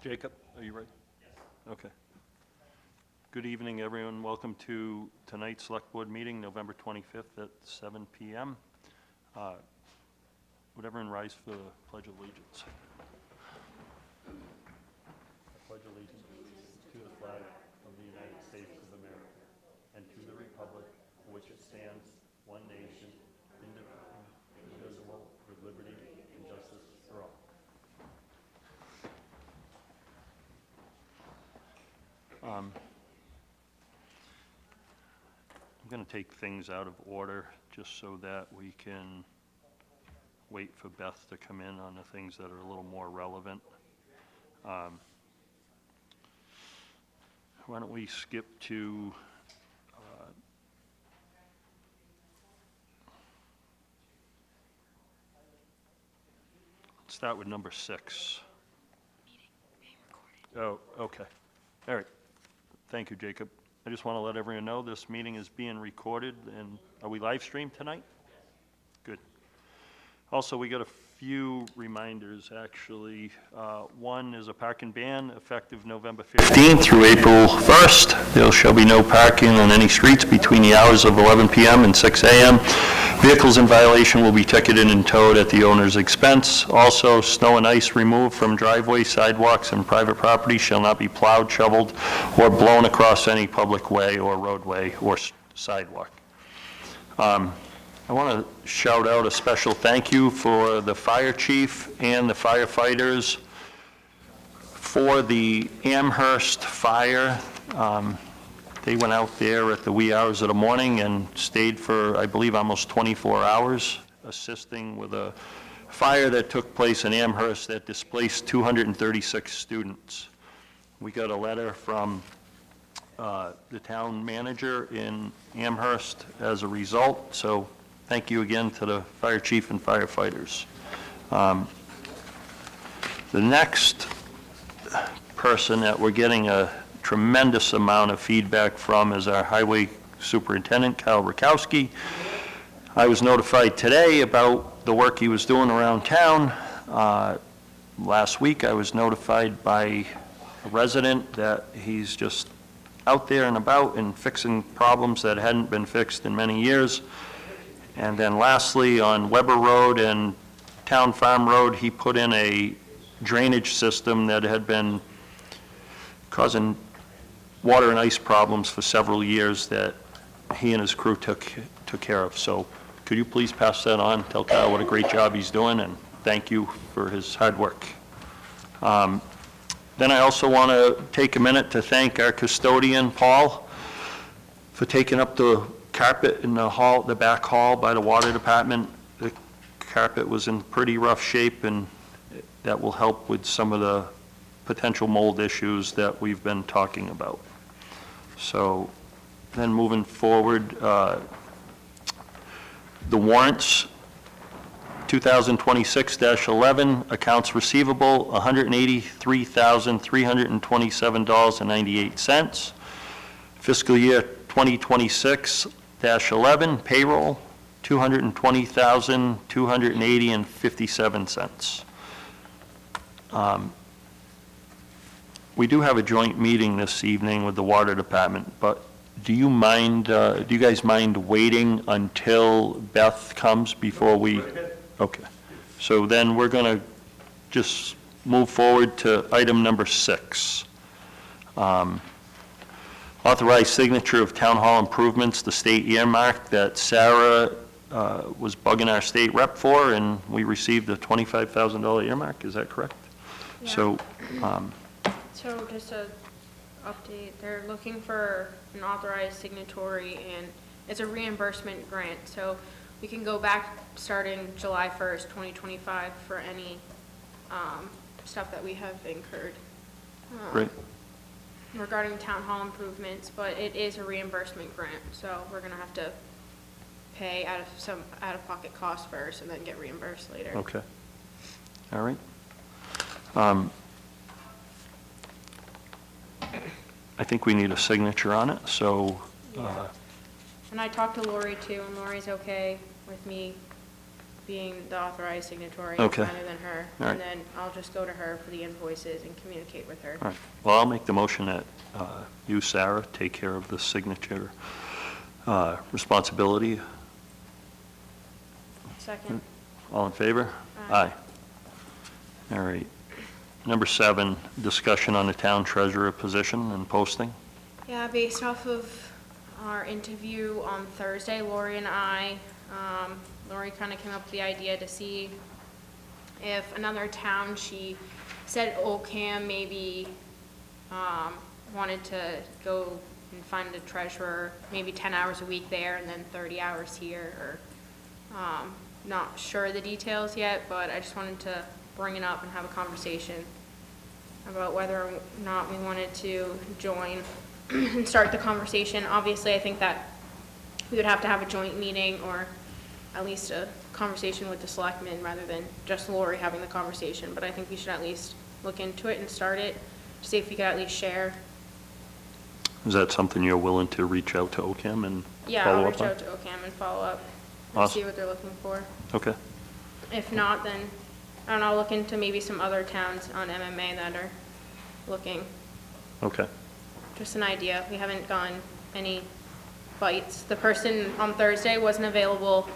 Jacob, are you ready? Yes. Okay. Good evening, everyone. Welcome to tonight's Select Board meeting, November 25th at 7 p.m. Would everyone rise for the Pledge of Allegiance? I pledge allegiance to the flag of the United States of America and to the republic for which it stands, one nation, indivisible, with liberty and justice for all. I'm going to take things out of order just so that we can wait for Beth to come in on the things that are a little more relevant. Why don't we skip to let's start with number 6. Oh, okay. All right. Thank you, Jacob. I just want to let everyone know this meeting is being recorded, and are we live streamed tonight? Good. Also, we got a few reminders, actually. One is a parking ban effective November 15th through April 1st. There shall be no parking on any streets between the hours of 11 p.m. and 6 a.m. Vehicles in violation will be ticketed and towed at the owner's expense. Also, snow and ice removed from driveways, sidewalks, and private property shall not be plowed, shoveled, or blown across any public way or roadway or sidewalk. I want to shout out a special thank you for the fire chief and the firefighters for the Amherst fire. They went out there at the wee hours of the morning and stayed for, I believe, almost 24 hours, assisting with a fire that took place in Amherst that displaced 236 students. We got a letter from the town manager in Amherst as a result, so thank you again to the fire chief and firefighters. The next person that we're getting a tremendous amount of feedback from is our highway superintendent, Kyle Rakowski. I was notified today about the work he was doing around town. Last week I was notified by a resident that he's just out there and about and fixing problems that hadn't been fixed in many years. And then lastly, on Weber Road and Town Farm Road, he put in a drainage system that had been causing water and ice problems for several years that he and his crew took care of. So could you please pass that on, tell Kyle what a great job he's doing, and thank you for his hard work. Then I also want to take a minute to thank our custodian, Paul, for taking up the carpet in the hall, the back hall by the water department. The carpet was in pretty rough shape, and that will help with some of the potential mold issues that we've been talking about. So then moving forward, the warrants, 2026-11, accounts receivable, $183,327.98. Fiscal year 2026-11, payroll, $220,280.57. We do have a joint meeting this evening with the water department, but do you guys mind waiting until Beth comes before we? Okay. So then we're going to just move forward to item number 6. Authorized signature of town hall improvements, the state earmark that Sarah was bugging our state rep for, and we received a $25,000 earmark. Is that correct? Yeah. So just a update, they're looking for an authorized signatory, and it's a reimbursement grant, so we can go back starting July 1st, 2025 for any stuff that we have incurred great. Regarding town hall improvements, but it is a reimbursement grant, so we're gonna have to pay out of some out-of-pocket costs first and then get reimbursed later. Okay. All right. I think we need a signature on it, so. Yeah. And I talked to Lori too, and Lori's okay with me being the authorized signatory Okay. rather than her. All right. And then I'll just go to her for the invoices and communicate with her. All right. Well, I'll make the motion that you, Sarah, take care of the signature responsibility. Second. All in favor? Aye. All right. Number 7, discussion on the town treasurer position and posting. Yeah, based off of our interview on Thursday, Lori and I, Lori kind of came up with the idea to see if another town, she said Ocam maybe wanted to go and find a treasurer, maybe 10 hours a week there and then 30 hours here, or not sure of the details yet, but I just wanted to bring it up and have a conversation about whether or not we wanted to join and start the conversation. Obviously, I think that we would have to have a joint meeting or at least a conversation with the selectmen rather than just Lori having the conversation, but I think we should at least look into it and start it, see if we could at least share. Is that something you're willing to reach out to OCAM and Yeah, follow I'll up reach on? out to OCAM and follow up and Awesome. see what they're looking for. Okay. If not, then, I don't know, look into maybe some other towns on MMA that are looking. Okay. Just an idea. We haven't gotten any bites. The person on Thursday wasn't available,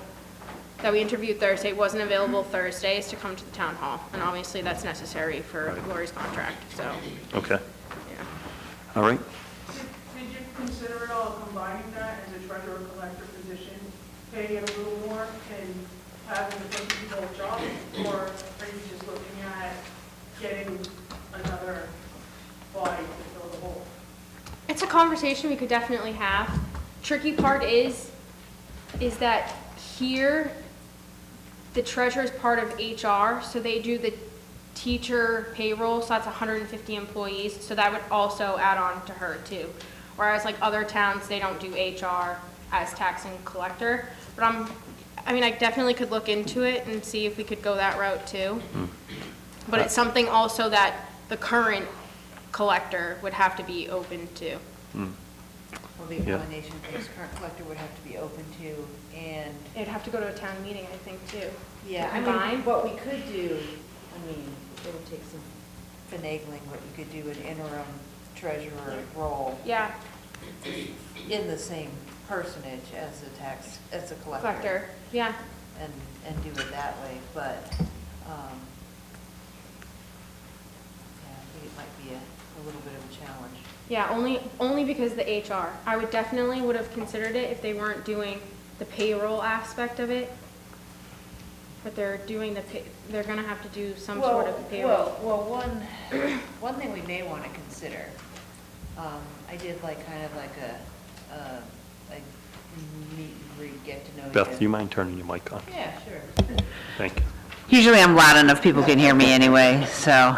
that we interviewed Thursday, wasn't available Thursdays to come to the town hall. And obviously, that's necessary for Right. Lori's contract, so, Okay. yeah. All right. Did you consider at all combining that as a treasurer collector position, paying it a little more and having the person do both jobs? Or are you just looking at getting another body to fill the hole? It's a conversation we could definitely have. Tricky part is that here, the treasurer is part of HR, so they do the teacher payroll, so that's 150 employees, so that would also add on to her too. Whereas like other towns, they don't do HR as tax and collector. But I definitely could look into it and see if we could go that route too. But it's something also that the current collector would have to be open to. Well, the Yeah. accommodation for this current collector would have to be open to, and, It'd have to go to a town meeting, I think, too. yeah, I Combine? mean, what we could do, I mean, it would take some finagling, but you could do an interim treasurer role Yeah, in the same personage as a collector. collector, yeah. And do it that way, but, yeah, I think it might be a little bit of a challenge. Yeah, only because the HR. I would definitely would have considered it if they weren't doing the payroll aspect of it. But they're doing they're gonna have to do some sort of payroll. Well, one thing we may want to consider, I did like kind of like a meet and greet, get to know you. Beth, do you mind turning your mic on? Yeah, sure. Thank you. Usually I'm loud enough, people can hear me anyway, so.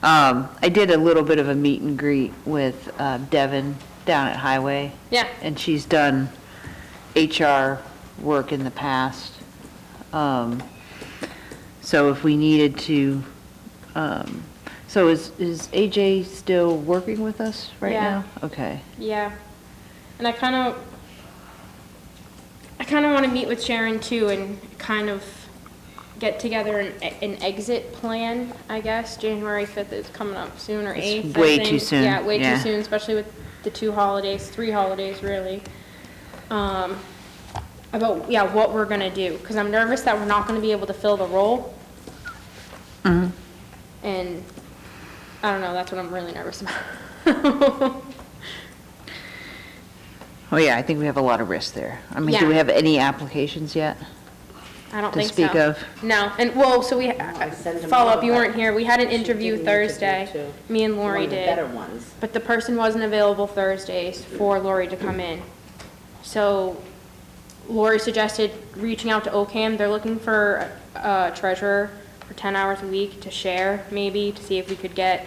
I did a little bit of a meet and greet with Devin down at Highway, Yeah, and she's done HR work in the past. So if we needed to, so is AJ still working with us right Yeah. now? Okay. yeah. And I kind of want to meet with Sharon too and kind of get together an exit plan, I guess. January 5th is coming up soon, or It's 8th, I way too think. soon, Yeah, way yeah. too soon, especially with the 2 holidays, 3 holidays, really. About, yeah, what we're gonna do, because I'm nervous that we're not gonna be able to fill the role. Mhm. And, I don't know, that's what I'm really nervous about. Oh, yeah, I think we have a lot of risk there. I mean, do Yeah. we have any applications yet I don't to think so. speak of? No, and, well, so we, sent them follow up, all, you but weren't here, we had an she interview did an interview Thursday. too. Me and One Lori of the did. better ones. But the person wasn't available Thursdays for Lori to come in. So Lori suggested reaching out to OCAM. They're looking for a treasurer for 10 hours a week to share, maybe, to see if we could get.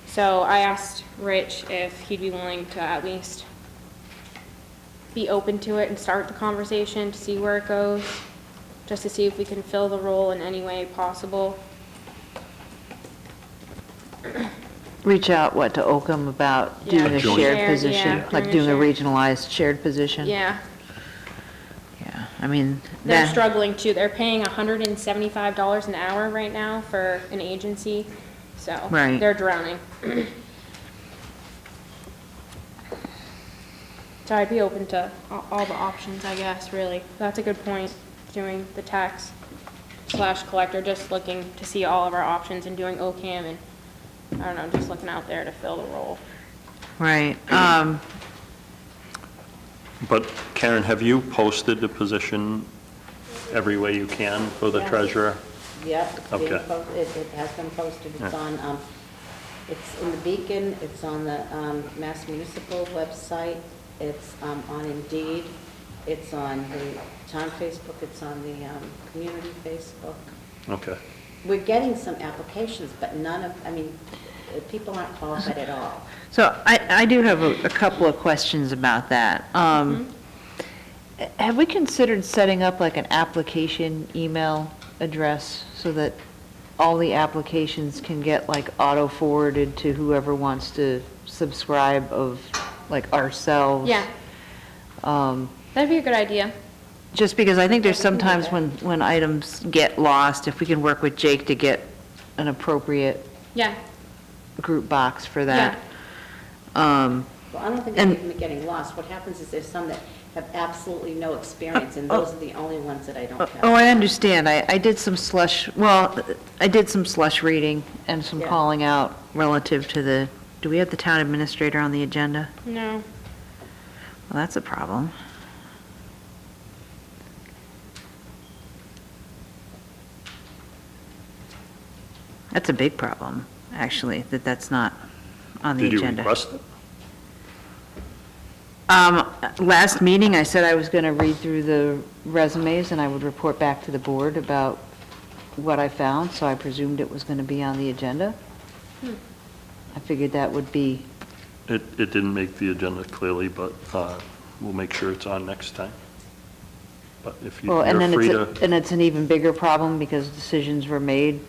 So I asked Rich if he'd be willing to at least be open to it and start the conversation to see where it goes, just to see if we can fill the role in any way possible. Reach out, what, to Oakham about Yeah. doing a Joint. shared Shared, position? yeah, Like doing a doing a regionalized shared position? Yeah, Yeah, I mean, They're that, struggling too. They're paying $175 an hour right now for an agency, so Right. they're drowning. So I'd be open to all the options, I guess, really. That's a good point, doing the tax / collector, just looking to see all of our options and doing OCAM and, I don't know, just looking out there to fill the role. right. But Karen, have you posted the position every way you can for the Yeah. treasurer? Yep, it's being Okay. it has been posted, it's Yeah. on, it's in the Beacon, it's on the Mass Municipal website, it's on Indeed, it's on the town Facebook, it's on the community Facebook. Okay. We're getting some applications, but none of, I mean, people aren't qualified at all. So I do have a couple of questions about that. Have we considered setting up like an application email address so that all the applications can get like auto forwarded to whoever wants to subscribe of like ourselves? Yeah, that'd be a good idea. Just because I think there's sometimes when items get lost, if we can work with Jake to get an appropriate Yeah, group box for that. Well, I don't think And- they're getting lost. What happens is there's some that have absolutely no experience, and those are the only ones that I don't have. Oh, I understand. I did some slush, well, I did some slush reading and some Yeah. calling out relative to the, do we have the town administrator on the agenda? no, Well, that's a problem. That's a big problem, actually, that's not on the Did you agenda. request it? Last meeting, I said I was going to read through the resumes and I would report back to the board about what I found, so I presumed it was going to be on the agenda. I figured that would be, It didn't make the agenda clearly, but we'll make sure it's on next time. But if well, and you're then free it's, to, and it's an even bigger problem because decisions were made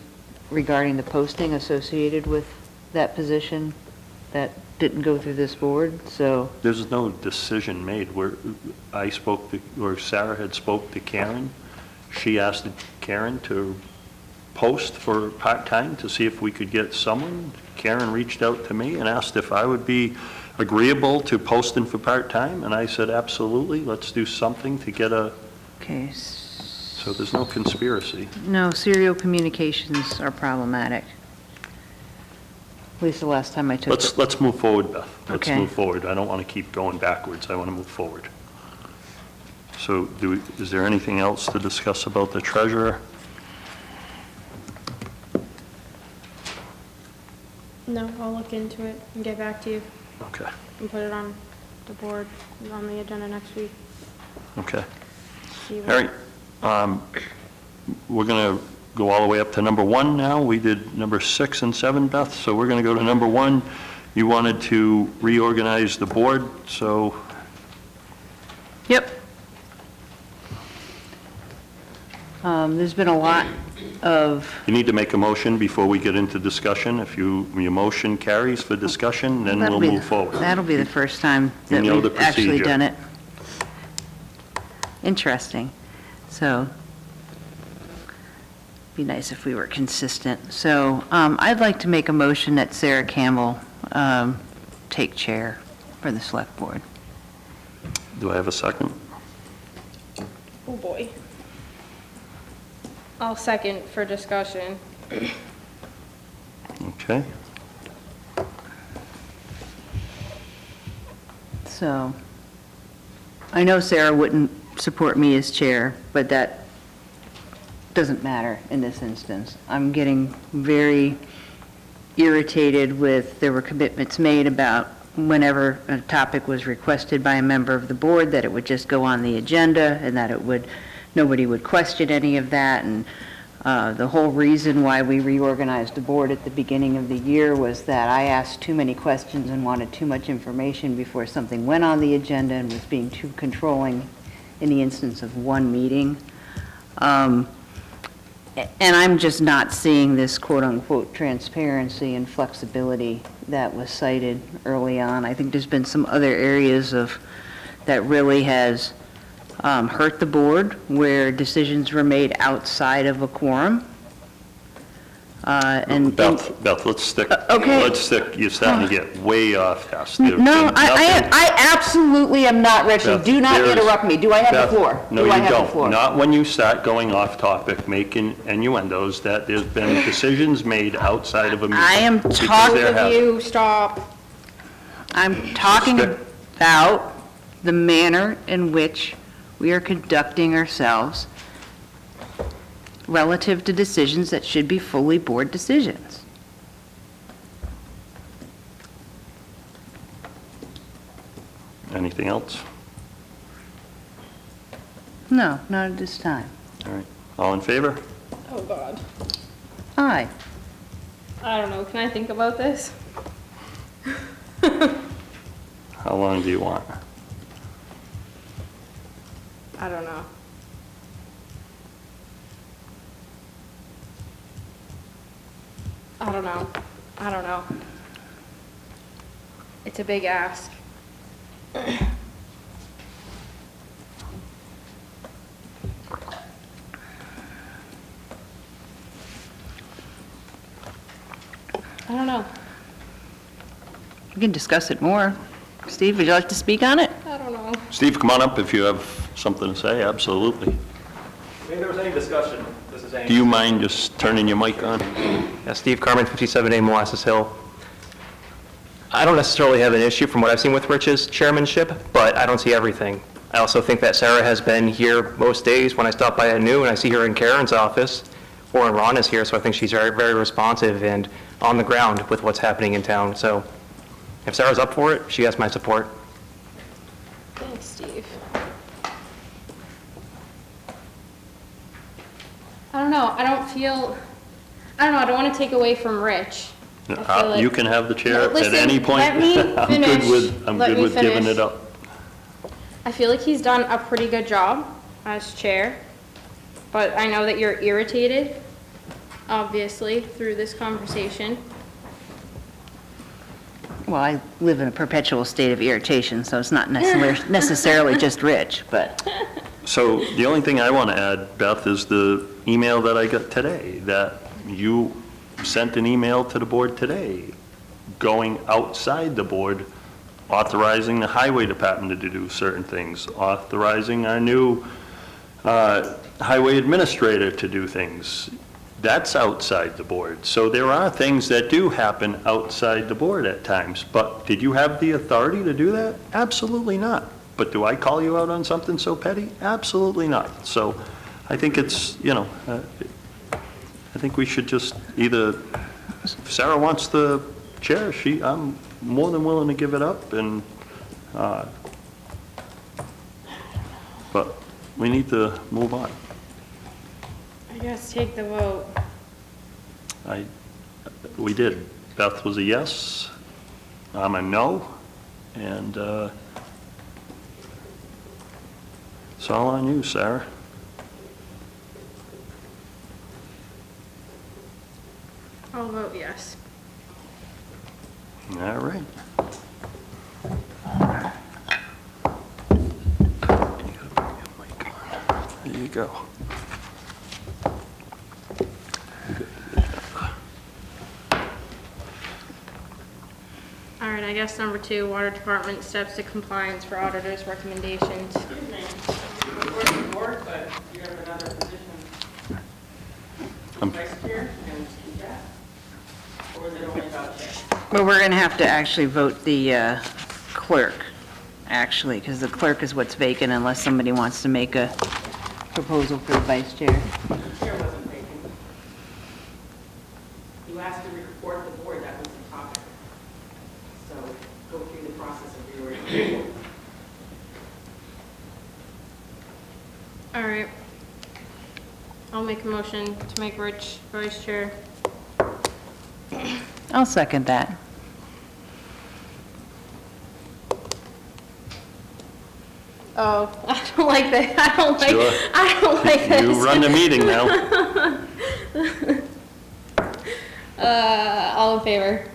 regarding the posting associated with that position that didn't go through this board, so, there's no decision made. I spoke to, or Sarah had spoke to Karen. She asked Karen to post for part-time to see if we could get someone. Karen reached out to me and asked if I would be agreeable to posting for part-time, and I said, absolutely, let's do something to get a, okay. so there's no conspiracy. No, serial communications are problematic. At least the last time I took it. Let's move forward, Beth. Let's Okay. move forward. I don't want to keep going backwards. I want to move forward. So is there anything else to discuss about the treasurer? no, I'll look into it and get back to you Okay, and put it on the board, on the agenda next week. okay. See All right. We're going to go all the way up to number 1 now. We did number 6 and 7, Beth, so we're going to go to number 1. You wanted to reorganize the board, so Yep. There's been a lot of, you need to make a motion before we get into discussion. If your motion carries for discussion, then we'll move forward. that'll be the first time You that know the we've actually procedure. done it. Interesting. So, be nice if we were consistent. So, I'd like to make a motion that Sarah Campbell take chair for the select board. Do I have a second? Oh, boy. I'll second for discussion. Okay. So, I know Sarah wouldn't support me as chair, but that doesn't matter in this instance. I'm getting very irritated with, there were commitments made about whenever a topic was requested by a member of the board, that it would just go on the agenda and that it would, nobody would question any of that. And the whole reason why we reorganized the board at the beginning of the year was that I asked too many questions and wanted too much information before something went on the agenda and was being too controlling in the instance of one meeting. And I'm just not seeing this quote-unquote transparency and flexibility that was cited early on. I think there's been some other areas of, that really has hurt the board, where decisions were made outside of a quorum. And Beth, let's stick, okay. you're starting to get way off task. There's No, been nothing- I absolutely am not, Richie. Beth, Do not there's- interrupt me. Do I have Beth, the floor? No, Do I you have the don't. floor? Not when you start going off topic, making innuendos that there's been decisions made outside of a meeting. I am because talking there Both of has- you, stop. I'm talking Stick. about the manner in which we are conducting ourselves relative to decisions that should be fully board decisions. Anything else? No, not at this time. All right. All in favor? Oh, God. Aye. I don't know, can I think about this? How long do you want? I don't know. I don't know. I don't know. It's a big ask. I don't know. We can discuss it more. Steve, would you like to speak on it? I don't know. Steve, come on up if you have something to say, absolutely. If there was any discussion, this is Do you mind just turning your mic on? Steve Carmen, 57A Molasses Hill. I don't necessarily have an issue from what I've seen with Rich's chairmanship, but I don't see everything. I also think that Sarah has been here most days. When I stop by at noon, I see her in Karen's office, or in Ron is here, so I think she's very, very responsive and on the ground with what's happening in town. So if Sarah's up for it, she has my support. Thanks, Steve. I don't know, I don't know, I don't want to take away from Rich. I feel like- You can have the chair No, at listen, any point. let me I'm finish. good with, I'm Let good me with giving finish. it up. I feel like he's done a pretty good job as chair, but I know that you're irritated, obviously, through this conversation. Well, I live in a perpetual state of irritation, so it's not necessarily just Rich, but So the only thing I want to add, Beth, is the email that I got today, that you sent an email to the board today, going outside the board, authorizing the highway department to do certain things, authorizing our new highway administrator to do things. That's outside the board. So there are things that do happen outside the board at times, but did you have the authority to do that? Absolutely not. But do I call you out on something so petty? Absolutely not. So I think it's, I think we should just either, if Sarah wants the chair, I'm more than willing to give it up, and, but we need to move on. I guess take the vote. We did. Beth was a yes, I'm a no, and it's all on you, Sarah. I'll vote yes. All right. There you go. All right, I guess number 2, Water Department steps to compliance for auditor's recommendations. well, we're going to have to actually vote the clerk, actually, because the clerk is what's vacant unless somebody wants to make a proposal for the vice chair. Chair wasn't vacant. You asked to report the board, that was the topic. So go through the process of reorganization. All right. I'll make a motion to make Rich vice chair. I'll second that. Oh, I don't like that. Sure. I don't like this. You run the meeting now. All in favor?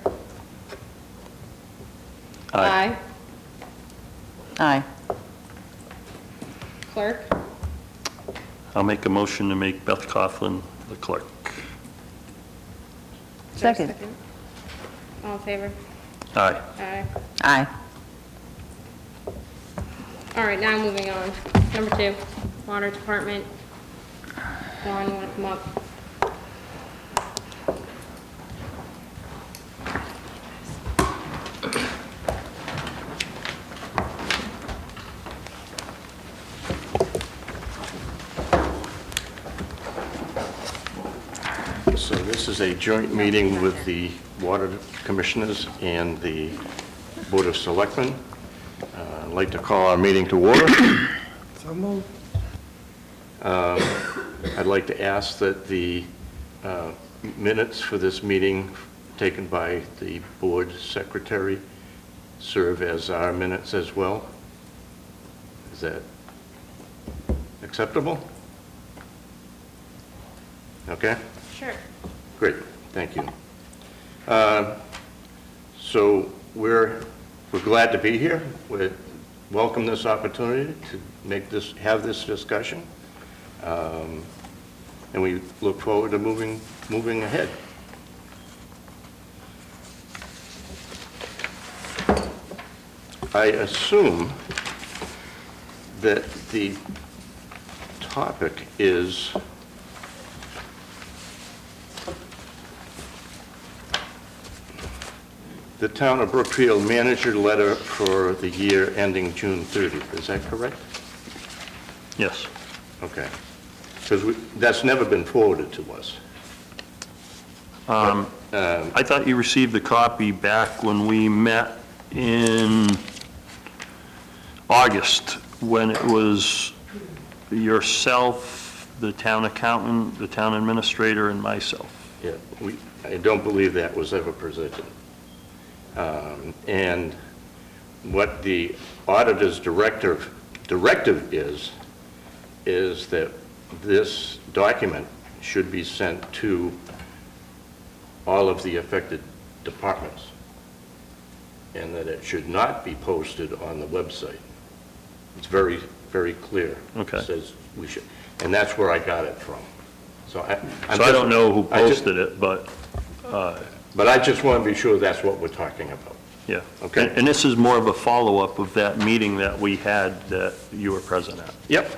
Aye. Aye. clerk. I'll make a motion to make Beth Coughlin the clerk. Is there a Second. All in favor? Aye. Aye. Aye. All right, now moving on. Number 2, Water Department. Dawn, you want to come up? So this is a joint meeting with the Water Commissioners and the Board of Selectmen. I'd like to call our meeting to order. I'd like to ask that the minutes for this meeting taken by the Board Secretary serve as our minutes as well. Is that acceptable? Okay? Sure. Great, thank you. So we're glad to be here. We welcome this opportunity to have this discussion. And we look forward to moving ahead. I assume that the topic is the Town of Brookfield manager letter for the year ending June 30th. Is that correct? Yes. Okay. Because that's never been forwarded to us. I thought you received a copy back when we met in August, when it was yourself, the town accountant, the town administrator, and myself. Yeah, I don't believe that was ever presented. And what the auditor's directive is that this document should be sent to all of the affected departments, and that it should not be posted on the website. It's very, very clear. Okay. It says we should, and that's where I got it from. So I don't know who posted it, but, But I just want to be sure that's what we're talking about. yeah. Okay. And this is more of a follow-up of that meeting that we had that you were present at. Yep.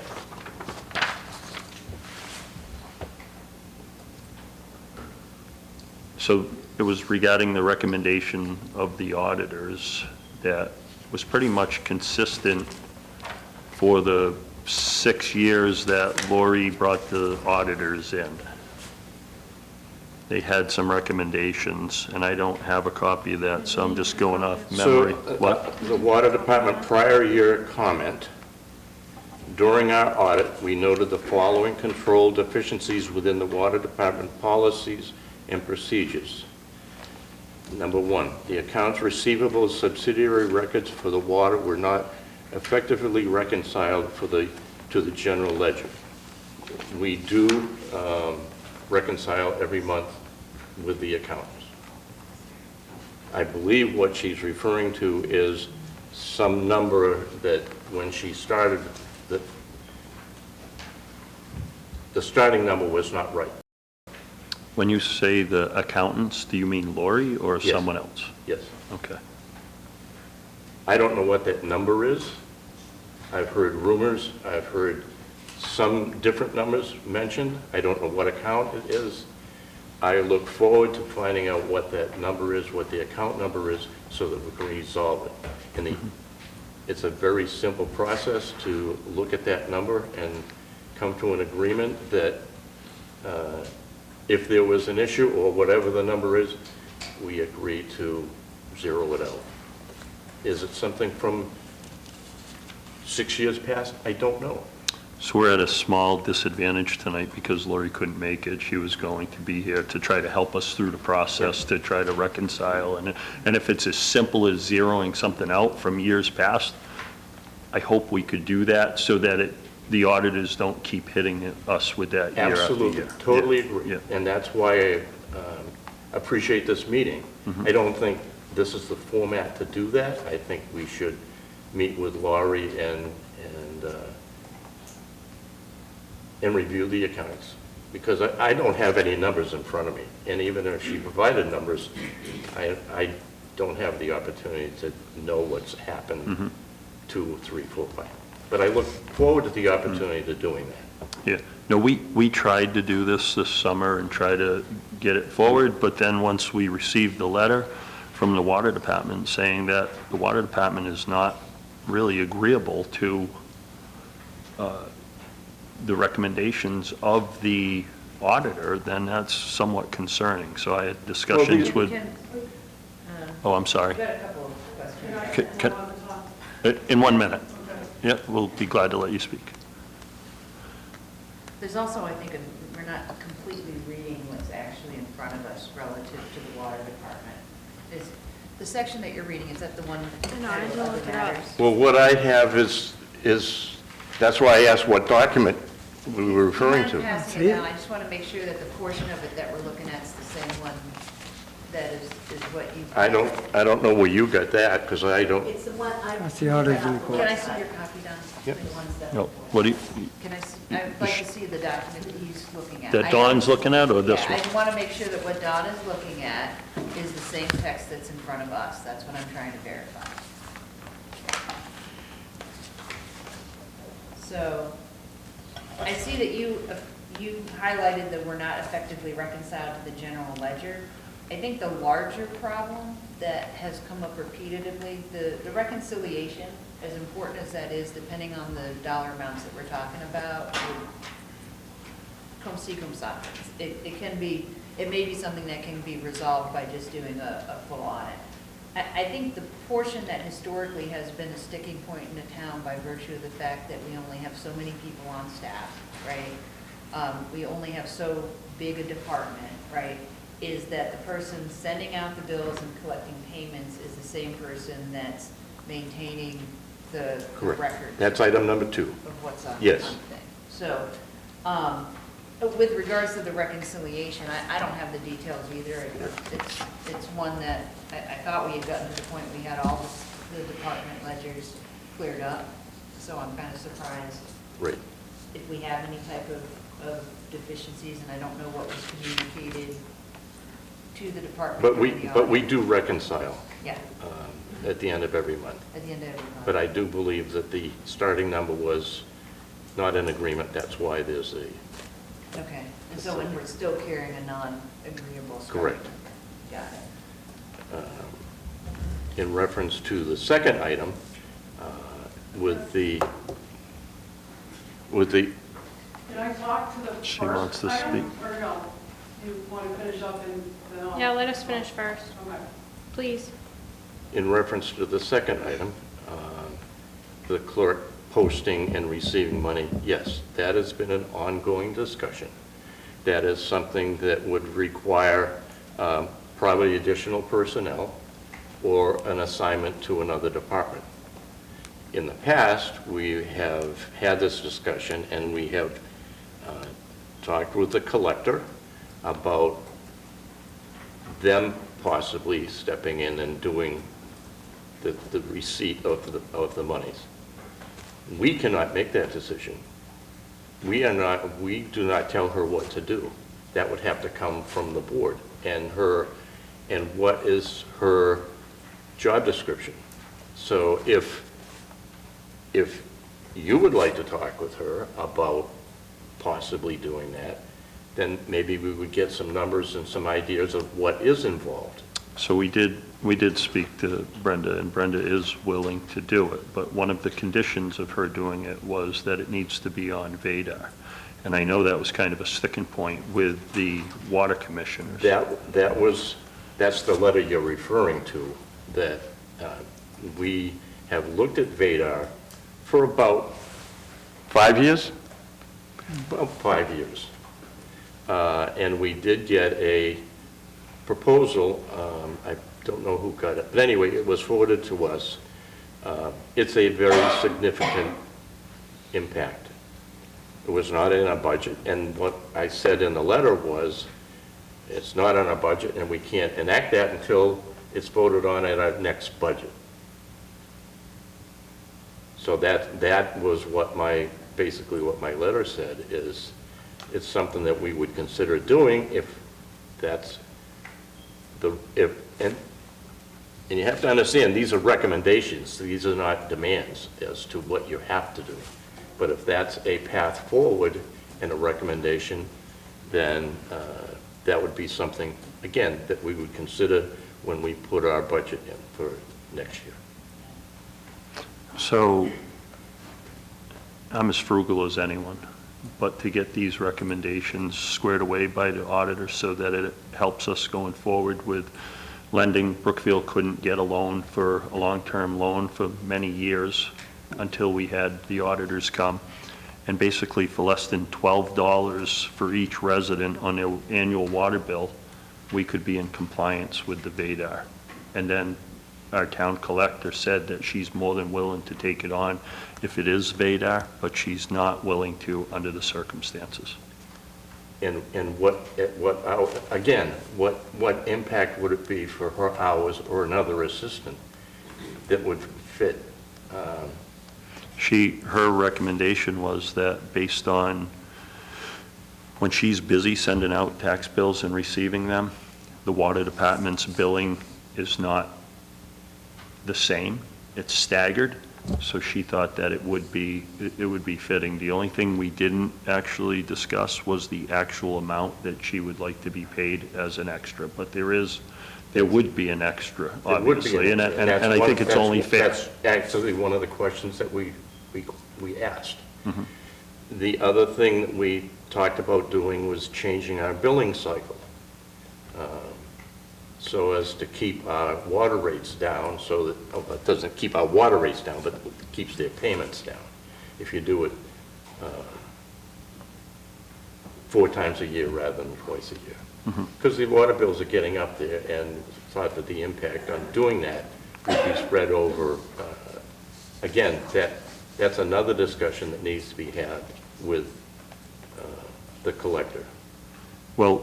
So it was regarding the recommendation of the auditors that was pretty much consistent for the 6 years that Lori brought the auditors in. They had some recommendations, and I don't have a copy of that, so I'm just going off memory. So, What? the Water Department prior year comment, during our audit, we noted the following control deficiencies within the Water Department policies and procedures. Number 1, the accounts receivable subsidiary records for the water were not effectively reconciled to the general ledger. We do reconcile every month with the accountants. I believe what she's referring to is some number that when she started, the starting number was not right. When you say the accountants, do you mean Lori or Yes. someone else? Yes. Okay. I don't know what that number is. I've heard rumors, I've heard some different numbers mentioned. I don't know what account it is. I look forward to finding out what that number is, what the account number is, so that we can resolve it. And it's a very simple process to look at that number and come to an agreement that if there was an issue or whatever the number is, we agree to zero it out. Is it something from 6 years past? I don't know. So we're at a small disadvantage tonight because Lori couldn't make it. She was going to be here to try to help us through the process, to try to reconcile. And if it's as simple as zeroing something out from years past, I hope we could do that so that the auditors don't keep hitting us with that year after year. Absolutely, totally Yeah, agree. yeah. And that's why I appreciate this meeting. Mm-hmm. I don't think this is the format to do that. I think we should meet with Laurie and and review the accounts, because I don't have any numbers in front of me. And even if she provided numbers, I don't have the opportunity to know what's happened 2, 3, 4, 5. But I look forward to the opportunity to doing that. Yeah, no, we tried to do this summer and try to get it forward, but then once we received the letter from the water department saying that the water department is not really agreeable to the recommendations of the auditor, then that's somewhat concerning. So I had discussions with, oh, I'm sorry. I've got a couple of questions. In 1 minute. Yeah, we'll be glad to let you speak. There's also, I think, we're not completely reading what's actually in front of us relative to the water department. Is the section that you're reading, is that the one No, I titled didn't Other look it up. Matters? Well, what I have is, that's why I asked what document we were referring Do you to. mind passing it down? I just want to make sure that the portion of it that we're looking at is the same one that is what you. I don't know where you got that, because I don't, It's the one I. That's the auditor's report. Can I see your copy, Don? Yep. The ones that- No, what do you, Can I see, I'd like to see the document that he's looking at. that Dawn's looking at, or this Yeah, one? I want to make sure that what Don is looking at is the same text that's in front of us. That's what I'm trying to verify. So, I see that you highlighted that we're not effectively reconciled to the general ledger. I think the larger problem that has come up repeatedly, the reconciliation, as important as that is, depending on the dollar amounts that we're talking about, come see, come sa. It can be, it may be something that can be resolved by just doing a full audit. I think the portion that historically has been a sticking point in the town by virtue of the fact that we only have so many people on staff, right? We only have so big a department, right? Is that the person sending out the bills and collecting payments is the same person that's maintaining the correct. record That's item number 2. of what's on Yes. on the thing. So, with regards to the reconciliation, I don't have the details either. It's one that I thought we had gotten to the point we had all the department ledgers cleared up, so I'm kind of surprised Right. if we have any type of deficiencies, and I don't know what was communicated to the department. during the But we audit. do reconcile Yeah, at the end of every month. at the end of every month. But I do believe that the starting number was not in agreement. That's why there's a, Okay, and so when we're still carrying a non-agreeable starting. Correct. Got it. in reference to the second item, with the, Can I talk to the first She wants to item, speak. or no? You want to finish up and then I'll? Yeah, let us finish first, Okay. please. in reference to the second item, the clerk posting and receiving money, yes, that has been an ongoing discussion. That is something that would require probably additional personnel or an assignment to another department. In the past, we have had this discussion, and we have talked with the collector about them possibly stepping in and doing the receipt of the monies. We cannot make that decision. We do not tell her what to do. That would have to come from the board and what is her job description. So if you would like to talk with her about possibly doing that, then maybe we would get some numbers and some ideas of what is involved. So we did speak to Brenda, and Brenda is willing to do it, but one of the conditions of her doing it was that it needs to be on Vadar. And I know that was kind of a sticking point with the water commissioners. That's the letter you're referring to, that we have looked at Vadar for about 5 years? About 5 years. And we did get a proposal, I don't know who got it, but anyway, it was forwarded to us. It's a very significant impact. It was not in our budget, and what I said in the letter was, it's not on our budget, and we can't enact that until it's voted on at our next budget. So that was what my basically what my letter said, is it's something that we would consider doing if that's and you have to understand, these are recommendations, these are not demands as to what you have to do. But if that's a path forward and a recommendation, then that would be something, again, that we would consider when we put our budget in for next year. So I'm as frugal as anyone, but to get these recommendations squared away by the auditor so that it helps us going forward with lending. Brookfield couldn't get a loan for a long-term loan for many years until we had the auditors come. And basically for less than $12 for each resident on their annual water bill, we could be in compliance with the VADAR. And then our town collector said that she's more than willing to take it on if it is VADAR, but she's not willing to under the circumstances. And what impact would it be for her hours or another assistant that would fit? Her recommendation was that based on when she's busy sending out tax bills and receiving them, the water department's billing is not the same. It's staggered. So she thought that it would be fitting. The only thing we didn't actually discuss was the actual amount that she would like to be paid as an extra. But there would be an extra, obviously, and I think it's only fair. That's actually one of the questions that we asked. Mhm. The other thing that we talked about doing was changing our billing cycle, so as to keep our water rates down, so that, it doesn't keep our water rates down, but keeps their payments down. If you do it 4 times a year rather than twice a year. Because the water bills are getting up there, and thought that the impact on doing that would be spread over, again, that's another discussion that needs to be had with the collector. Well,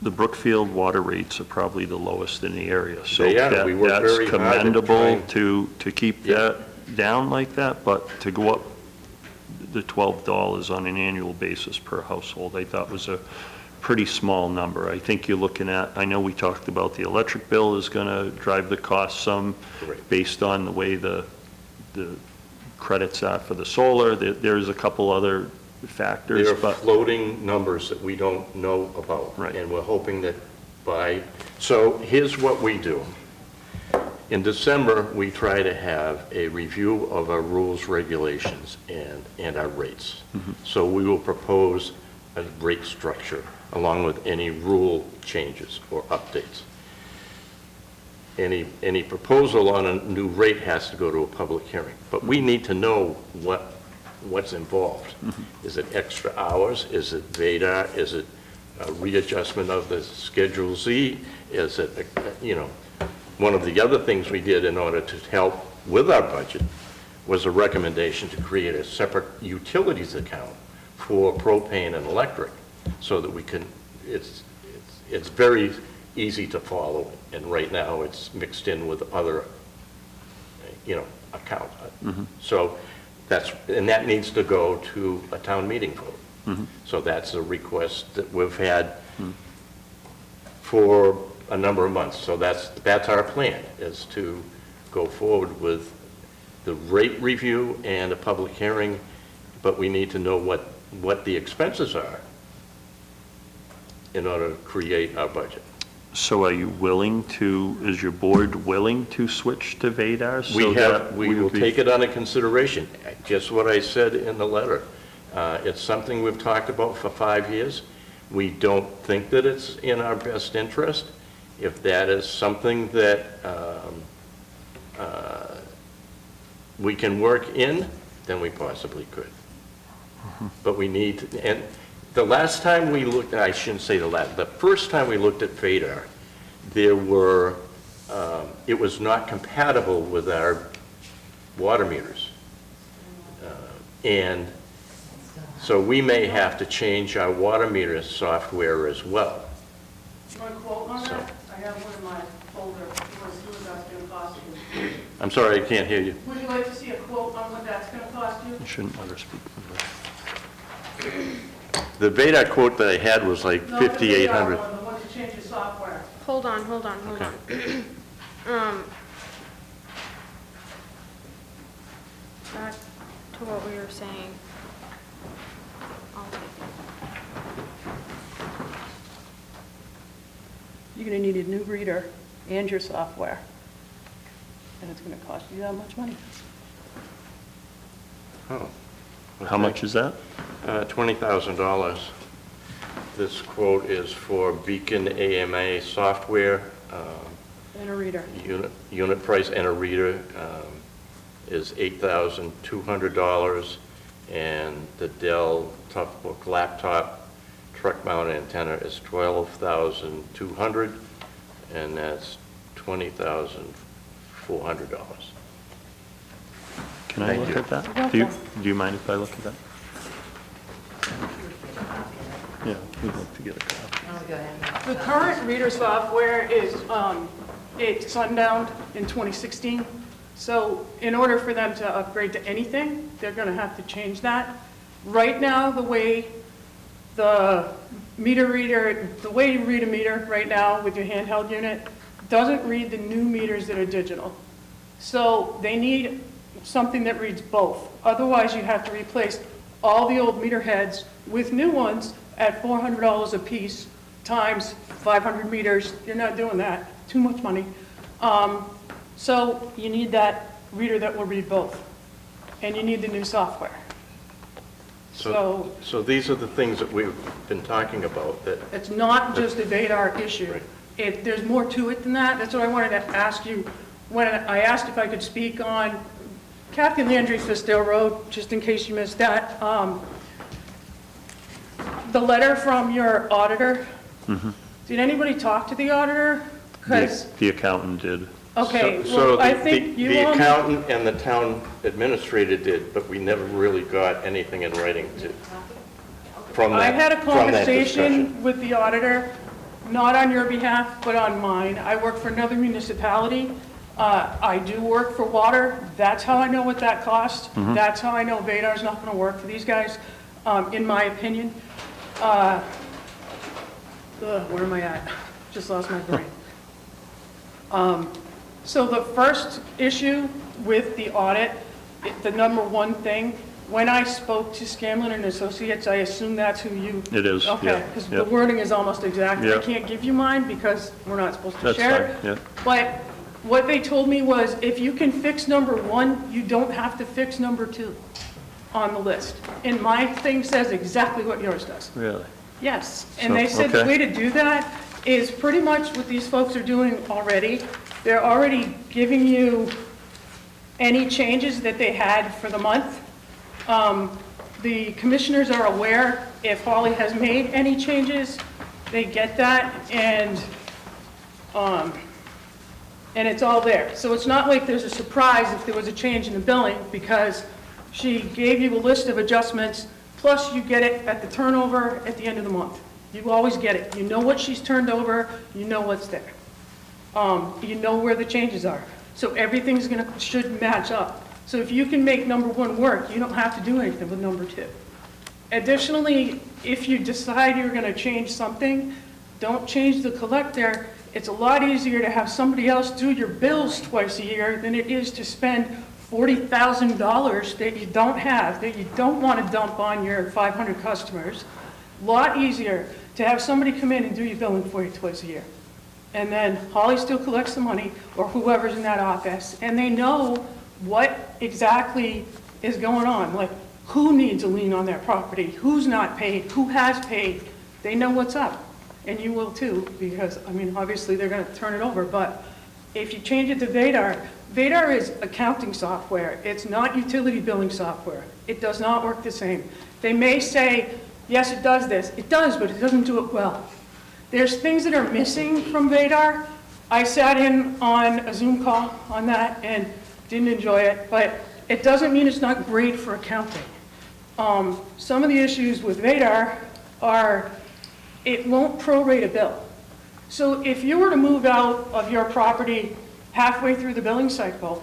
the Brookfield water rates are probably the lowest in the area. So They are. We work very that's hard at commendable trying- to keep Yeah. that down like that, but to go up the $12 on an annual basis per household, I thought was a pretty small number. I think you're looking at, I know we talked about the electric bill is going to drive the cost some Correct. based on the way the credits are for the solar. There's a couple other factors, There are but floating numbers that we don't know about. Right. And we're hoping that so here's what we do. In December, we try to have a review of our rules, regulations, and our rates. So we will propose a rate structure along with any rule changes or updates. Any proposal on a new rate has to go to a public hearing. But we need to know what's involved. Is it extra hours? Is it VADAR? Is it a readjustment of the Schedule Z? Is it, one of the other things we did in order to help with our budget was a recommendation to create a separate utilities account for propane and electric, so that we can, it's very easy to follow, and right now it's mixed in with other, account. So and that needs to go to a town meeting vote. So that's a request that we've had for a number of months. So that's our plan, is to go forward with the rate review and a public hearing, but we need to know what the expenses are in order to create our budget. so are you willing to, is your board willing to switch to VADAR? We will take it under consideration, just what I said in the letter. It's something we've talked about for 5 years. We don't think that it's in our best interest. If that is something that we can work in, then we possibly could. But we need, and the last time we looked, I shouldn't say the first time we looked at VADAR, it was not compatible with our water meters. And so we may have to change our water meter software as well. You want a quote on that? I have one in my folder. You want to see what that's going to cost you? I'm sorry, I can't hear you. Would you like to see a quote on what that's going to cost you? You shouldn't let her speak. The Vadar quote that I had was like No, the $5,800. one, the one to change the software. Hold on. Back to what we were saying. I'll take it. You're going to need a new reader and your software. And it's going to cost you that much money. Oh. How much is that? $20,000. This quote is for Beacon AMA software. And a reader. Unit price and a reader is $8,200. And the Dell Toughbook laptop truck mount antenna is $12,200. And that's $20,400. Can I Thank look you. at that? Do you mind if I look at that? Yeah, we'd like to get a copy. Oh, go ahead. The current reader software is, it sundowned in 2016. So in order for them to upgrade to anything, they're going to have to change that. Right now, the way the meter reader, the way you read a meter right now with your handheld unit doesn't read the new meters that are digital. So they need something that reads both. Otherwise, you have to replace all the old meter heads with new ones at $400 a piece times 500 meters. You're not doing that. Too much money. So you need that reader that will read both. And you need the new software. So these are the things that we've been talking about that, It's not just a Vadar issue. Right. There's more to it than that. That's what I wanted to ask you. When I asked if I could speak on Kathy Landry, Fistale Road, just in case you missed that. The letter from your auditor, did anybody talk to the auditor? 'Cause The accountant did. okay, so well, I think you the accountant and the town administrator did, but we never really got anything in writing from that. I had a from that discussion. conversation with the auditor, not on your behalf, but on mine. I work for another municipality. I do work for water. That's how I know what that costs. That's how I know Vadar's not going to work for these guys, in my opinion. Where am I at? Just lost my brain. So the first issue with the audit, the number one thing, when I spoke to Scanlon and Associates, I assume that's who you... It is, yeah, Okay, because yeah. the wording is almost exact. I Yeah. can't give you mine because we're not supposed to That's share it. fine, yeah. But what they told me was, if you can fix number one, you don't have to fix number two on the list. And my thing says exactly what yours does. Really? Yes, and they So, said the okay. way to do that is pretty much what these folks are doing already. They're already giving you any changes that they had for the month. The commissioners are aware if Holly has made any changes, they get that, and it's all there. So it's not like there's a surprise if there was a change in the billing, because she gave you a list of adjustments, plus you get it at the turnover at the end of the month. You always get it. You know what she's turned over, you know what's there. You know where the changes are. So everything's should match up. So if you can make number one work, you don't have to do anything with number two. Additionally, if you decide you're going to change something, don't change the collector. It's a lot easier to have somebody else do your bills twice a year than it is to spend $40,000 that you don't have, that you don't want to dump on your 500 customers. Lot easier to have somebody come in and do your billing for you twice a year. And then Holly still collects the money, or whoever's in that office, and they know what exactly is going on, like who needs a lien on their property, who's not paid, who has paid. They know what's up, and you will too, because, I mean, obviously they're going to turn it over, but if you change it to Vadar, Vadar is accounting software. It's not utility billing software. It does not work the same. They may say, yes, it does this. It does, but it doesn't do it well. There's things that are missing from Vadar. I sat in on a Zoom call on that and didn't enjoy it, but it doesn't mean it's not great for accounting. Some of the issues with Vadar are it won't prorate a bill. So if you were to move out of your property halfway through the billing cycle,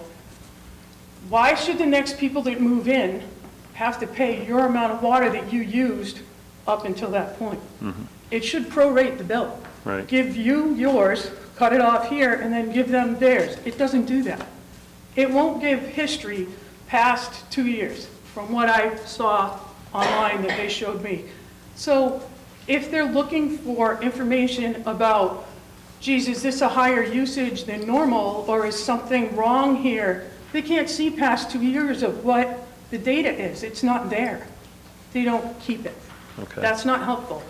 why should the next people that move in have to pay your amount of water that you used up until that point? It should prorate the bill. Right. Give you yours, cut it off here, and then give them theirs. It doesn't do that. It won't give history past 2 years, from what I saw online that they showed me. So if they're looking for information about, geez, is this a higher usage than normal, or is something wrong here? They can't see past 2 years of what the data is. It's not there. They don't keep it. Okay. That's not helpful.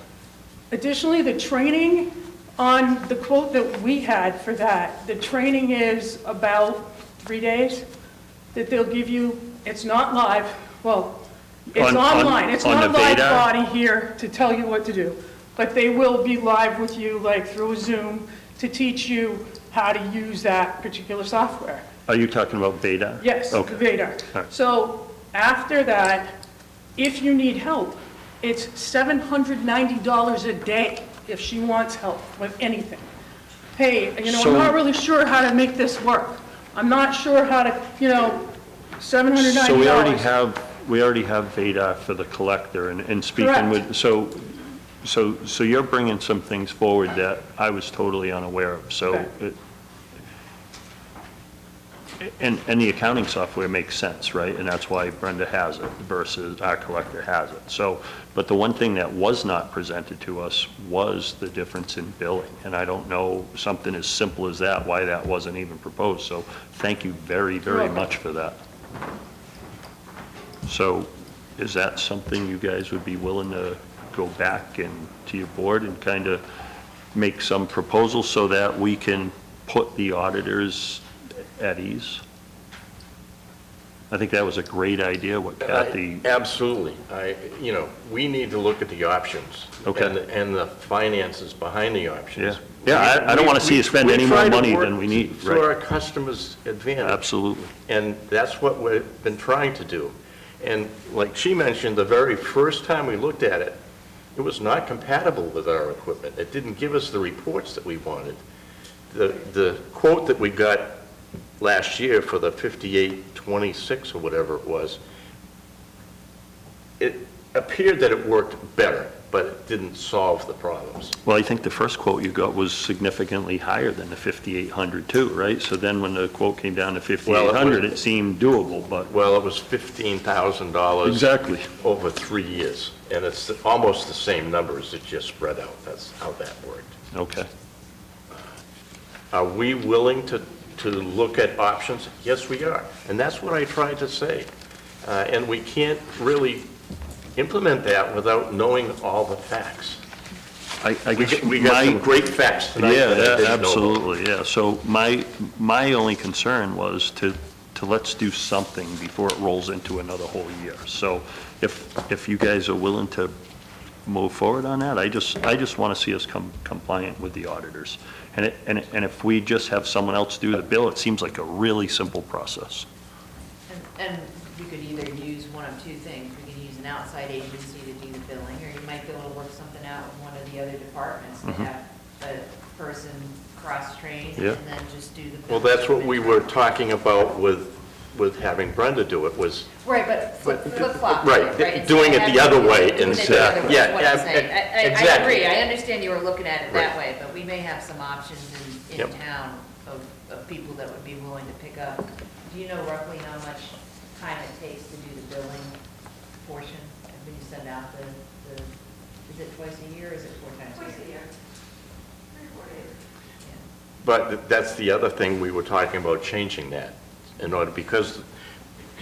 Additionally, the training on the quote that we had for that, the training is about 3 days that they'll give you. It's not live. Well, it's On- online. It's on not the live Veda? body here to tell you what to do. But they will be live with you, like through a Zoom, to teach you how to use that particular software. Are you talking about Beta? Yes, Okay. Vadar. All right. So after that, if you need help, it's $790 a day if she wants help with anything. Hey, I'm So- not really sure how to make this work. I'm not sure how to, $790. So we already have Veda for the collector and speaking Correct. with, so you're bringing some things forward that I was totally unaware of. So, Okay. and the accounting software makes sense, right? And that's why Brenda has it versus our collector has it. So, but the one thing that was not presented to us was the difference in billing. And I don't know, something as simple as that, why that wasn't even proposed. So thank you very, very welcome. much for that. So is that something you guys would be willing to go back and to your board and kind of make some proposals so that we can put the auditors at ease? I think that was a great idea, what Kathy, Absolutely. We need to look at the options. Okay. And the finances behind the options. Yeah, I don't want to see you spend any more money than we need. For Right. our customers' advantage. Absolutely. And that's what we've been trying to do. And like she mentioned, the very first time we looked at it, it was not compatible with our equipment. It didn't give us the reports that we wanted. The quote that we got last year for the 5826 or whatever it was, it appeared that it worked better, but it didn't solve the problems. Well, I think the first quote you got was significantly higher than the 5,800 too, right? So then when the quote came down to 5,800, it seemed doable, but. Well, it was $15,000. Exactly. Over 3 years, and it's almost the same numbers, it just spread out. That's how that worked. Okay. Are we willing to look at options? Yes, we are, and that's what I tried to say. And we can't really implement that without knowing all the facts. I guess We got some great facts tonight Yeah, that I didn't know about. absolutely, yeah. So my only concern was to let's do something before it rolls into another whole year. So if you guys are willing to move forward on that, I just want to see us compliant with the auditors. And if we just have someone else do the bill, it seems like a really simple process. And you could either use one of two things. We could use an outside agency to do the billing, or you might be able to work something out with one of the other departments to have a person cross-trained Yeah. and then just do the billing. Well, that's what we were talking about with having Brenda do it, was Right, but flip-flop. Right, doing it the other way Doing it the instead. other way is Yeah, what I'm saying. I exactly. agree, I understand you were looking at it that Right. way, but we may have some options in Yep. town of people that would be willing to pick up. Do you know roughly how much time it takes to do the billing portion? When you send out is it twice a year, or is it 4 times a year? Twice a year. 3 or 4 days. Yeah. But that's the other thing, we were talking about changing that in order, because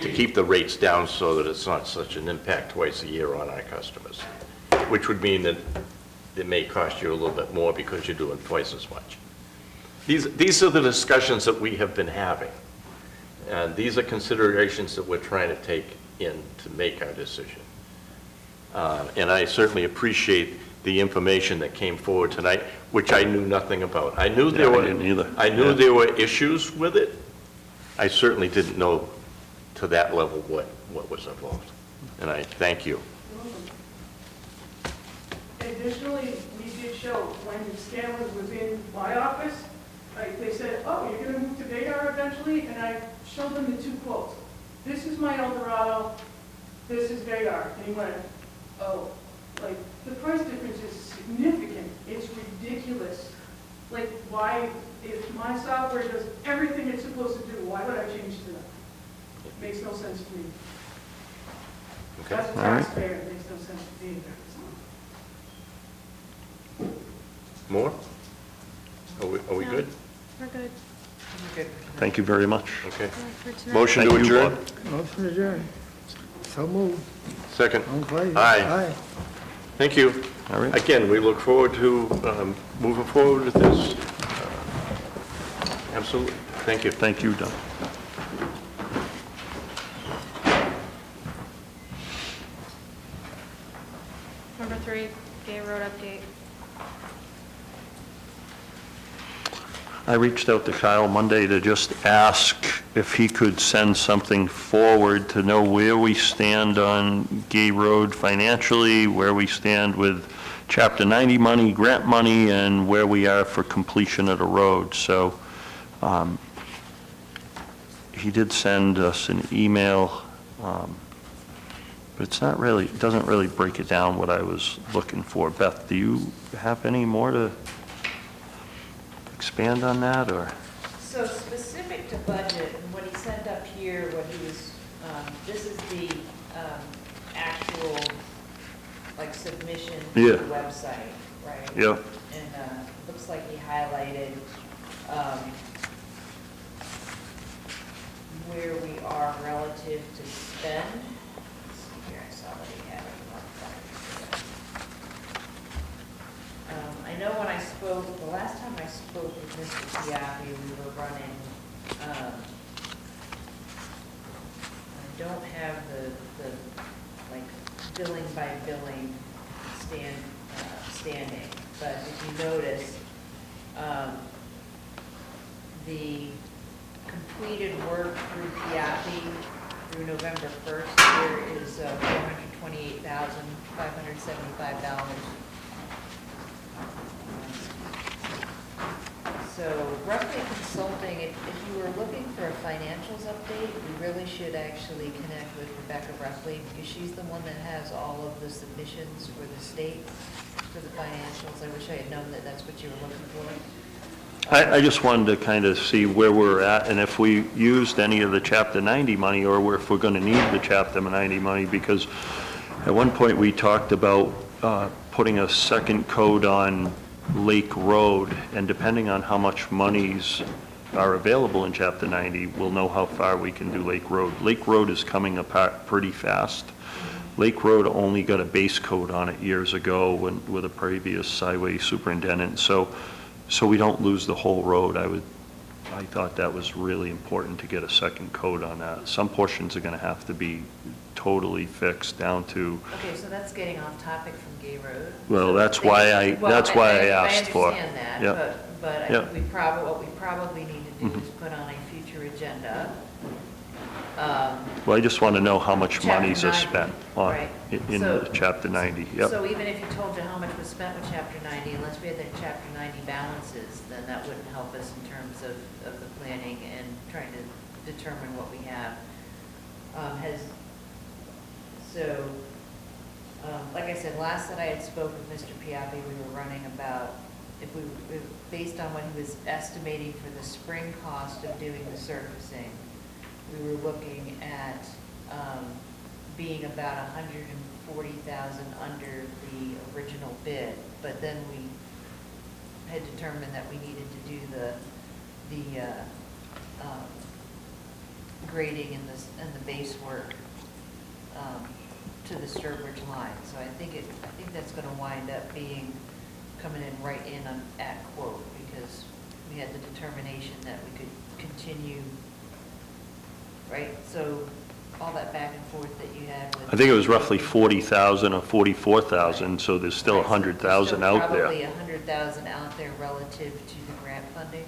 to keep the rates down so that it's not such an impact twice a year on our customers, which would mean that it may cost you a little bit more because you're doing twice as much. These are the discussions that we have been having. And these are considerations that we're trying to take in to make our decision. And I certainly appreciate the information that came forward tonight, which I knew nothing about. I knew there Yeah, I were. didn't either. I knew Yeah. there were issues with it. I certainly didn't know to that level what was involved. And I thank you. Additionally, we did show, when Scanlon was in my office, like, they said, oh, you're gonna move to Vadar eventually, and I showed them the two quotes. This is my Eldorado, this is Vadar, and he went, oh, like, the price difference is significant, it's ridiculous. Like, why, if my software does everything it's supposed to do, why would I change to that? It makes no sense to me. Okay. As a All right. taxpayer, it makes no sense to me either, so. More? Are we good? We're good. Thank you very much. Okay. For tonight. Motion to Thank you, adjourn? Bob. Motion adjourned. So moved. Second. All in favor? Aye. Thank you. All right. Again, we look forward to moving forward with this. Absolutely. Thank you. Thank you, Don. Number 3, Gay Road update. I reached out to Kyle Monday to just ask if he could send something forward to know where we stand on Gay Road financially, where we stand with Chapter 90 money, grant money, and where we are for completion of the road. So he did send us an email, but it's not really, it doesn't really break it down what I was looking for. Beth, do you have any more to expand on that, or? So specific to budget, and what he sent up here, what he was, this is the actual, like, submission to Yeah. the website, right? Yeah. And looks like he highlighted where we are relative to spend. Let's see here, I saw that he had it marked. I know when I spoke, the last time I spoke with Mr. Piapi, we were running, I don't have the like, billing by billing standing, but if you notice, the completed work through Piapi through November 1st here is $428,575. So roughly consulting, if you were looking for a financials update, we really should actually connect with Rebecca Ruffley, because she's the one that has all of the submissions for the state, for the financials. I wish I had known that that's what you were looking for. I just wanted to kind of see where we're at, and if we used any of the Chapter 90 money, or if we're going to need the Chapter 90 money, because at one point we talked about putting a second code on Lake Road, and depending on how much monies are available in Chapter 90, we'll know how far we can do Lake Road. Lake Road is coming apart pretty fast. Lake Road only got a base coat on it years ago with a previous highway superintendent, so we don't lose the whole road. I thought that was really important to get a second coat on that. Some portions are going to have to be totally fixed down to, Okay, so that's getting off topic from Gay Road. well, that's why I asked for. I understand that, Yeah. but I Yeah. think what we probably need to do is put on a future agenda. Well, I just want to know how much Chapter monies are 90, spent on, right. in So- the Chapter 90, yep. So even if you told you how much was spent with Chapter 90, unless we had the Chapter 90 balances, then that wouldn't help us in terms of the planning and trying to determine what we have. Like I said, last that I had spoke with Mr. Piapi, we were running about, based on what he was estimating for the spring cost of doing the surfacing, we were looking at being about 140,000 under the original bid, but then we had determined that we needed to do the grading and the base work to the Sturbridge line. So I think that's going to wind up coming in right in at quote, because we had the determination that we could continue, right? So all that back and forth that you had with. I think it was roughly 40,000 or 44,000, so there's still Right, so 100,000 out Probably there. 100,000 out there relative to the grant funding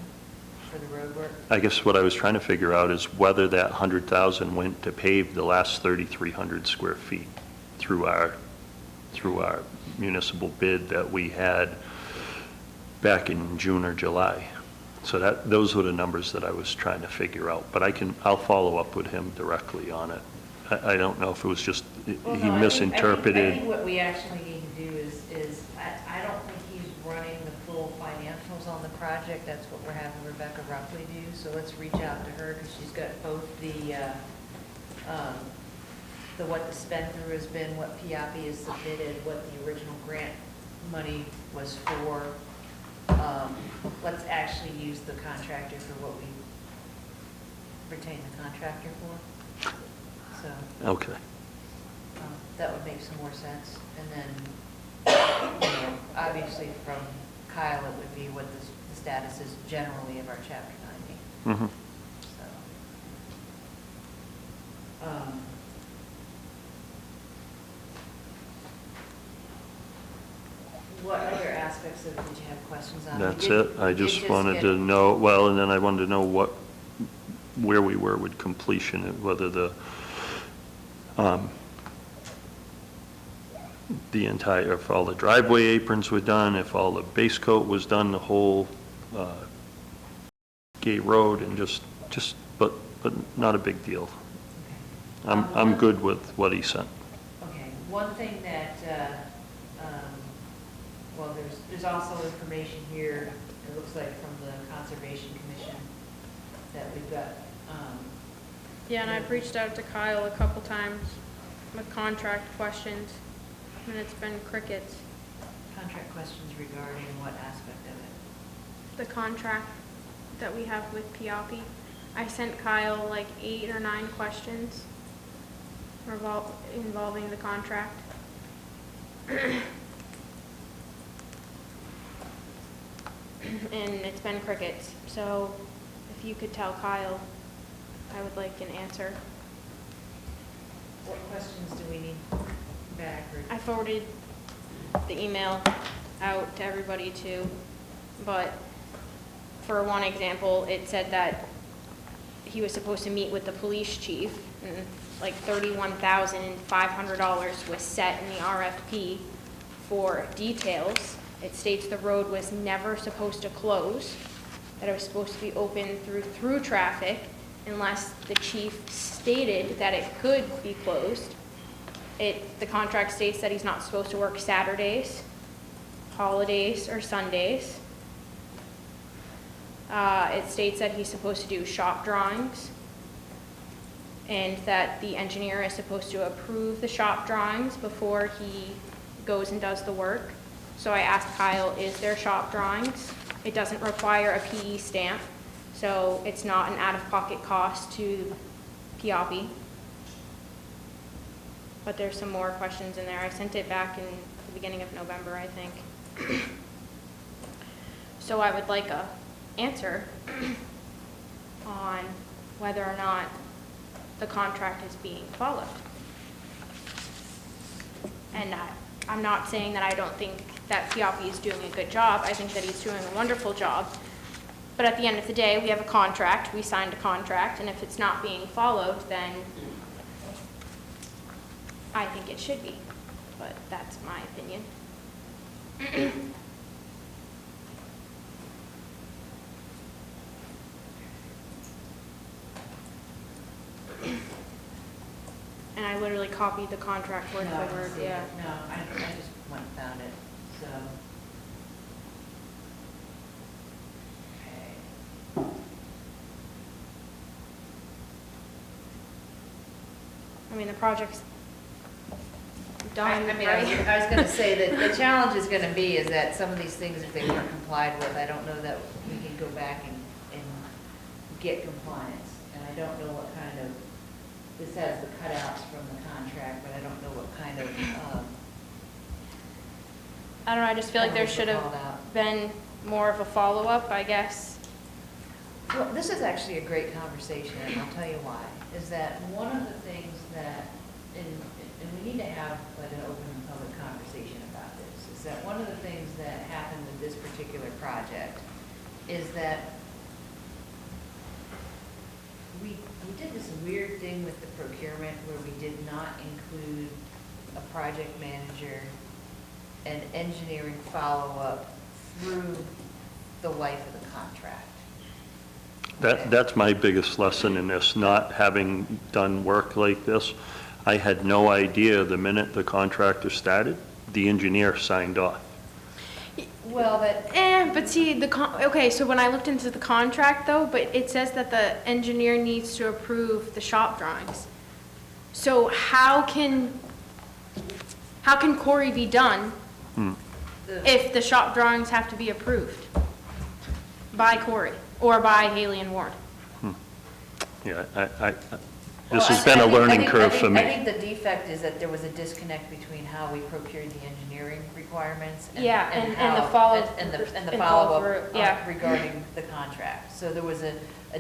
for the road work. I guess what I was trying to figure out is whether that 100,000 went to pave the last 3,300 square feet through our municipal bid that we had back in June or July. So those were the numbers that I was trying to figure out, but I'll follow up with him directly on it. I don't know if it was just, Well, he no, misinterpreted. I think what we actually need to do is, I don't think he's running the full financials on the project. That's what we're having Rebecca Ruckley do. So let's reach out to her, because she's got both what the spend through has been, what PIAPI has submitted, what the original grant money was for. Let's actually use the contractor for what we retained the contractor for. So. Okay. That would make some more sense. And then, obviously from Kyle, it would be what the status is generally of our Chapter 90. Mm-hmm. So, what other aspects of, did you have questions on? That's You it. did- I you did just wanted get- to know, well, and then I wanted to know where we were with completion, and whether the entire, if all the driveway aprons were done, if all the base coat was done, the whole Gate Road, and but not a big deal. Okay. I'm good with what he sent. Okay, one thing that, well, there's also information here, it looks like from the Conservation Commission, that we've got, Yeah, and I've reached out to Kyle a couple times with contract questions, and it's been crickets. contract questions regarding what aspect of it? The contract that we have with PIAPI, I sent Kyle like 8 or 9 questions involving the contract. And it's been crickets, so if you could tell Kyle, I would like an answer. What questions do we need back, or? I forwarded the email out to everybody too, but for one example, it said that he was supposed to meet with the police chief, and like $31,500 was set in the RFP for details. It states the road was never supposed to close, that it was supposed to be open through traffic unless the chief stated that it could be closed. The contract states that he's not supposed to work Saturdays, holidays, or Sundays. It states that he's supposed to do shop drawings, and that the engineer is supposed to approve the shop drawings before he goes and does the work. So I asked Kyle, is there shop drawings? It doesn't require a PE stamp, so it's not an out-of-pocket cost to PIAPI. But there's some more questions in there. I sent it back in the beginning of November, I think. So I would like a answer on whether or not the contract is being followed. And I'm not saying that I don't think that PIAPI is doing a good job. I think that he's doing a wonderful job. But at the end of the day, we have a contract, we signed a contract, and if it's not being followed, then I think it should be. But that's my opinion. And I literally copied the contract word No, I for didn't word, see it. yeah. No, I just went and found it, so. Okay. I mean, the project's done, I mean, I right? was gonna say that the challenge is gonna be is that some of these things, if they weren't complied with, I don't know that we can go back and get compliance. And I don't know what kind of, this has the cutouts from the contract, but I don't know what kind of, I don't know, I just feel like there penalties should were have called out. been more of a follow-up, I guess. Well, this is actually a great conversation, and I'll tell you why. Is that one of the things that, and we need to have like an open and public conversation about this, is that one of the things that happened with this particular project is that we did this weird thing with the procurement where we did not include a project manager and engineering follow-up through the life of the contract. That's my biggest lesson in this, not having done work like this. I had no idea the minute the contractor started, the engineer signed off. Well, that, But see, okay, so when I looked into the contract though, but it says that the engineer needs to approve the shop drawings. So how can Corey be done if the shop drawings have to be approved by Corey or by Haley and Ward? Yeah, this has been a learning curve for I me. think the defect is that there was a disconnect between how we procured the engineering requirements and Yeah, and how- the follow- and the and follow-up follow-through, yeah. regarding the contract. So there was a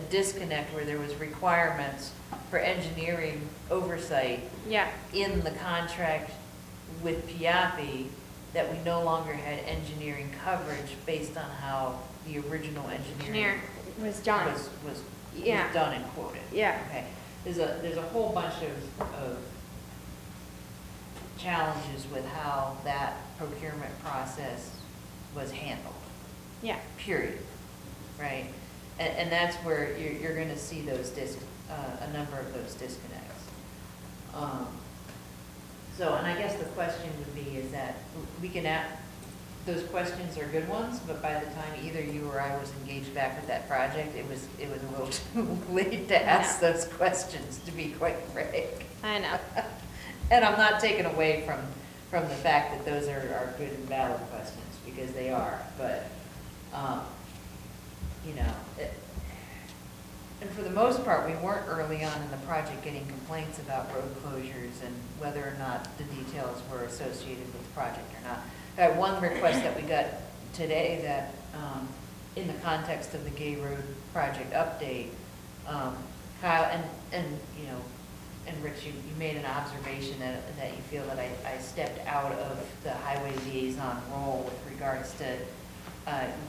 disconnect where there was requirements for engineering oversight Yeah, in the contract with Piapi that we no longer had engineering coverage based on how the original engineer engineering was done. was Yeah. done and quoted. Yeah. Okay, there's a whole bunch of challenges with how that procurement process was handled, Yeah, period, right? And that's where you're gonna see those a number of those disconnects. So, and I guess the question would be is that we can those questions are good ones, but by the time either you or I was engaged back with that project, it was a little too late to ask those questions, to be quite frank. I know. And I'm not taking away from the fact that those are good and valid questions, because they are, but, you know, and for the most part, we weren't early on in the project getting complaints about road closures and whether or not the details were associated with the project or not. I had one request that we got today that, in the context of the Gay Road project update, Kyle, and, you know, and Rich, you made an observation that you feel that I stepped out of the highway liaison role with regards to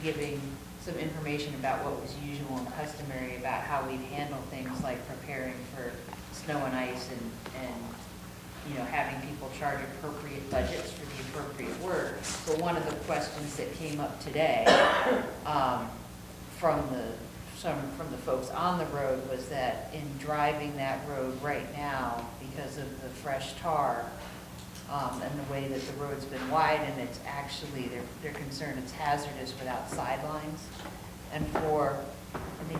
giving some information about what was usual and customary about how we've handled things like preparing for snow and ice and you know, having people charge appropriate budgets for the appropriate work. But one of the questions that came up today from the folks on the road was that in driving that road right now, because of the fresh tar and the way that the road's been widened, it's actually, they're concerned it's hazardous without sidelines. And for, I think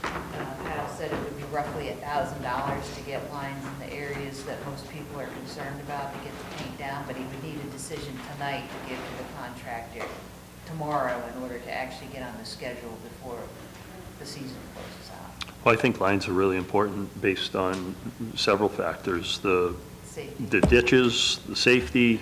Kyle said it would be roughly $1,000 to get lines in the areas that most people are concerned about to get the paint down, but he would need a decision tonight to give to the contractor tomorrow in order to actually get on the schedule before the season closes out. Well, I think lines are really important based on several factors. Safety. The ditches, the safety,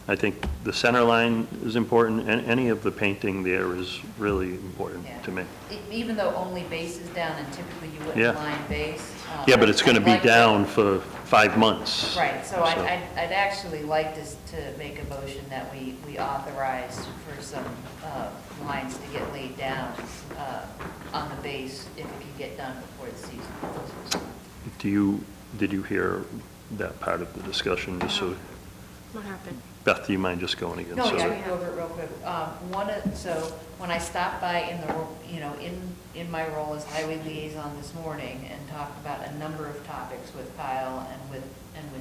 I think the center line is important, and any of the painting there is really important Yeah. to me. Even though only base is down and typically you Yeah. wouldn't line base. Yeah, but it's going to I'd be like to- down for 5 months. Right, so I'd actually like to make a motion that we authorize for some lines to get laid down on the base if it can get done before the season closes. Did you hear that part of the discussion? Just so, What happened? Beth, do you mind just going again? No, So yeah, that- we can go over it real quick. So when I stopped by in my role as highway liaison this morning and talked about a number of topics with Kyle and with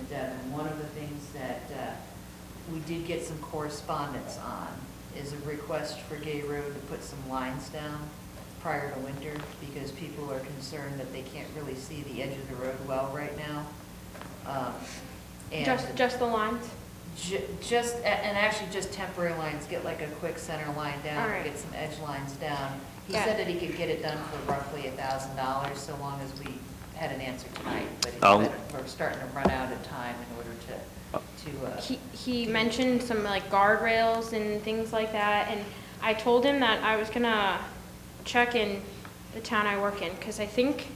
Devin, one of the things that we did get some correspondence on is a request for Gay Road to put some lines down prior to winter because people are concerned that they can't really see the edge of the road well right now. And Just the lines? and actually just temporary lines, get like a quick center line down, All right. get some edge lines down. He Yeah. said that he could get it done for roughly $1,000, so long as we had an answer tonight. But he I'll- said we're starting to run out of time in order to He mentioned some like guardrails and things like that, and I told him that I was gonna check in the town I work in, because I think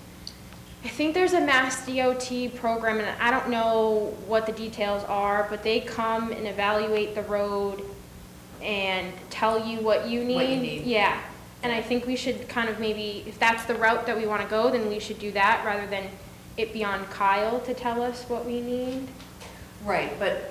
there's a Mass DOT program, and I don't know what the details are, but they come and evaluate the road and tell you what you need. What you need. Yeah, and I think we should kind of maybe, if that's the route that we wanna go, then we should do that, rather than it be on Kyle to tell us what we need. Right, but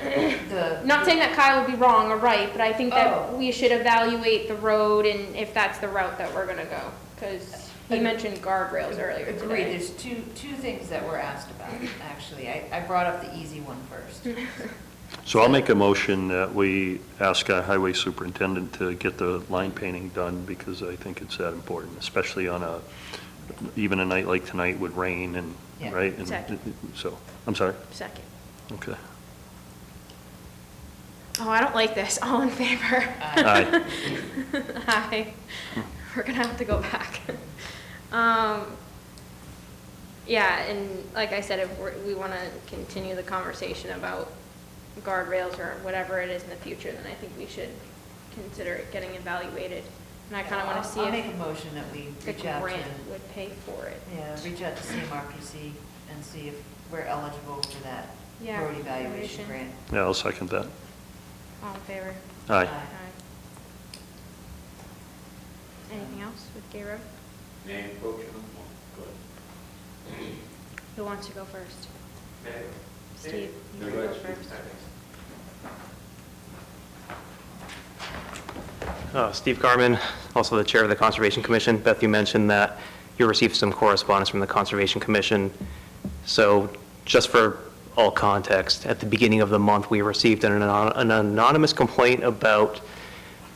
the. Not saying that Kyle would be wrong or right, but I think that Oh. we should evaluate the road and if that's the route that we're gonna go. Because he mentioned guardrails earlier Agreed, today. there's two things that were asked about, actually. I brought up the easy one first. So I'll make a motion that we ask our highway superintendent to get the line painting done because I think it's that important, especially on even a night like tonight with rain and, Yeah. right? And Second. So, I'm sorry? Second. Okay. Oh, I don't like this. All in favor? Aye. Aye. We're gonna have to go back. Yeah, and like I said, if we wanna continue the conversation about guardrails or whatever it is in the future, then I think we should consider it getting evaluated. And I kinda wanna see I'll if make a motion that we the reach out to, grant would pay for it. reach out to CMRPC and see if we're eligible for that Yeah, road evaluation evaluation. grant. Yeah, I'll second that. All in favor? Aye. Aye. Anything else with Gay Road? Who wants to go first? Steve, you can go first. Steve Garman, also the chair of the Conservation Commission. Beth, you mentioned that you received some correspondence from the Conservation Commission. So just for all context, at the beginning of the month, we received an anonymous complaint about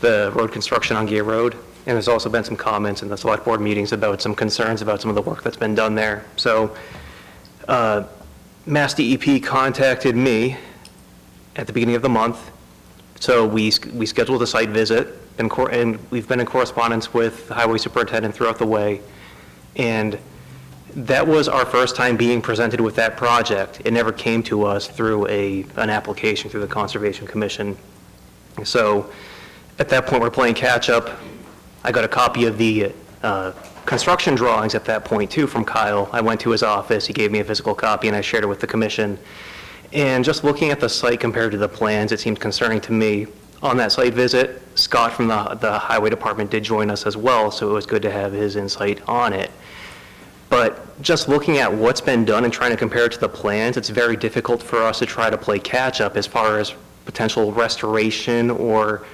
the road construction on Gay Road. And there's also been some comments in the select board meetings about some concerns about some of the work that's been done there. So Mass DEP contacted me at the beginning of the month. So we scheduled a site visit, and we've been in correspondence with the highway superintendent throughout the way. And that was our first time being presented with that project. It never came to us through an application through the Conservation Commission. So at that point, we're playing catch up. I got a copy of the construction drawings at that point too from Kyle. I went to his office, he gave me a physical copy, and I shared it with the commission. And just looking at the site compared to the plans, it seemed concerning to me. On that site visit, Scott from the highway department did join us as well, so it was good to have his insight on it. But just looking at what's been done and trying to compare it to the plans, it's very difficult for us to try to play catch up as far as potential restoration or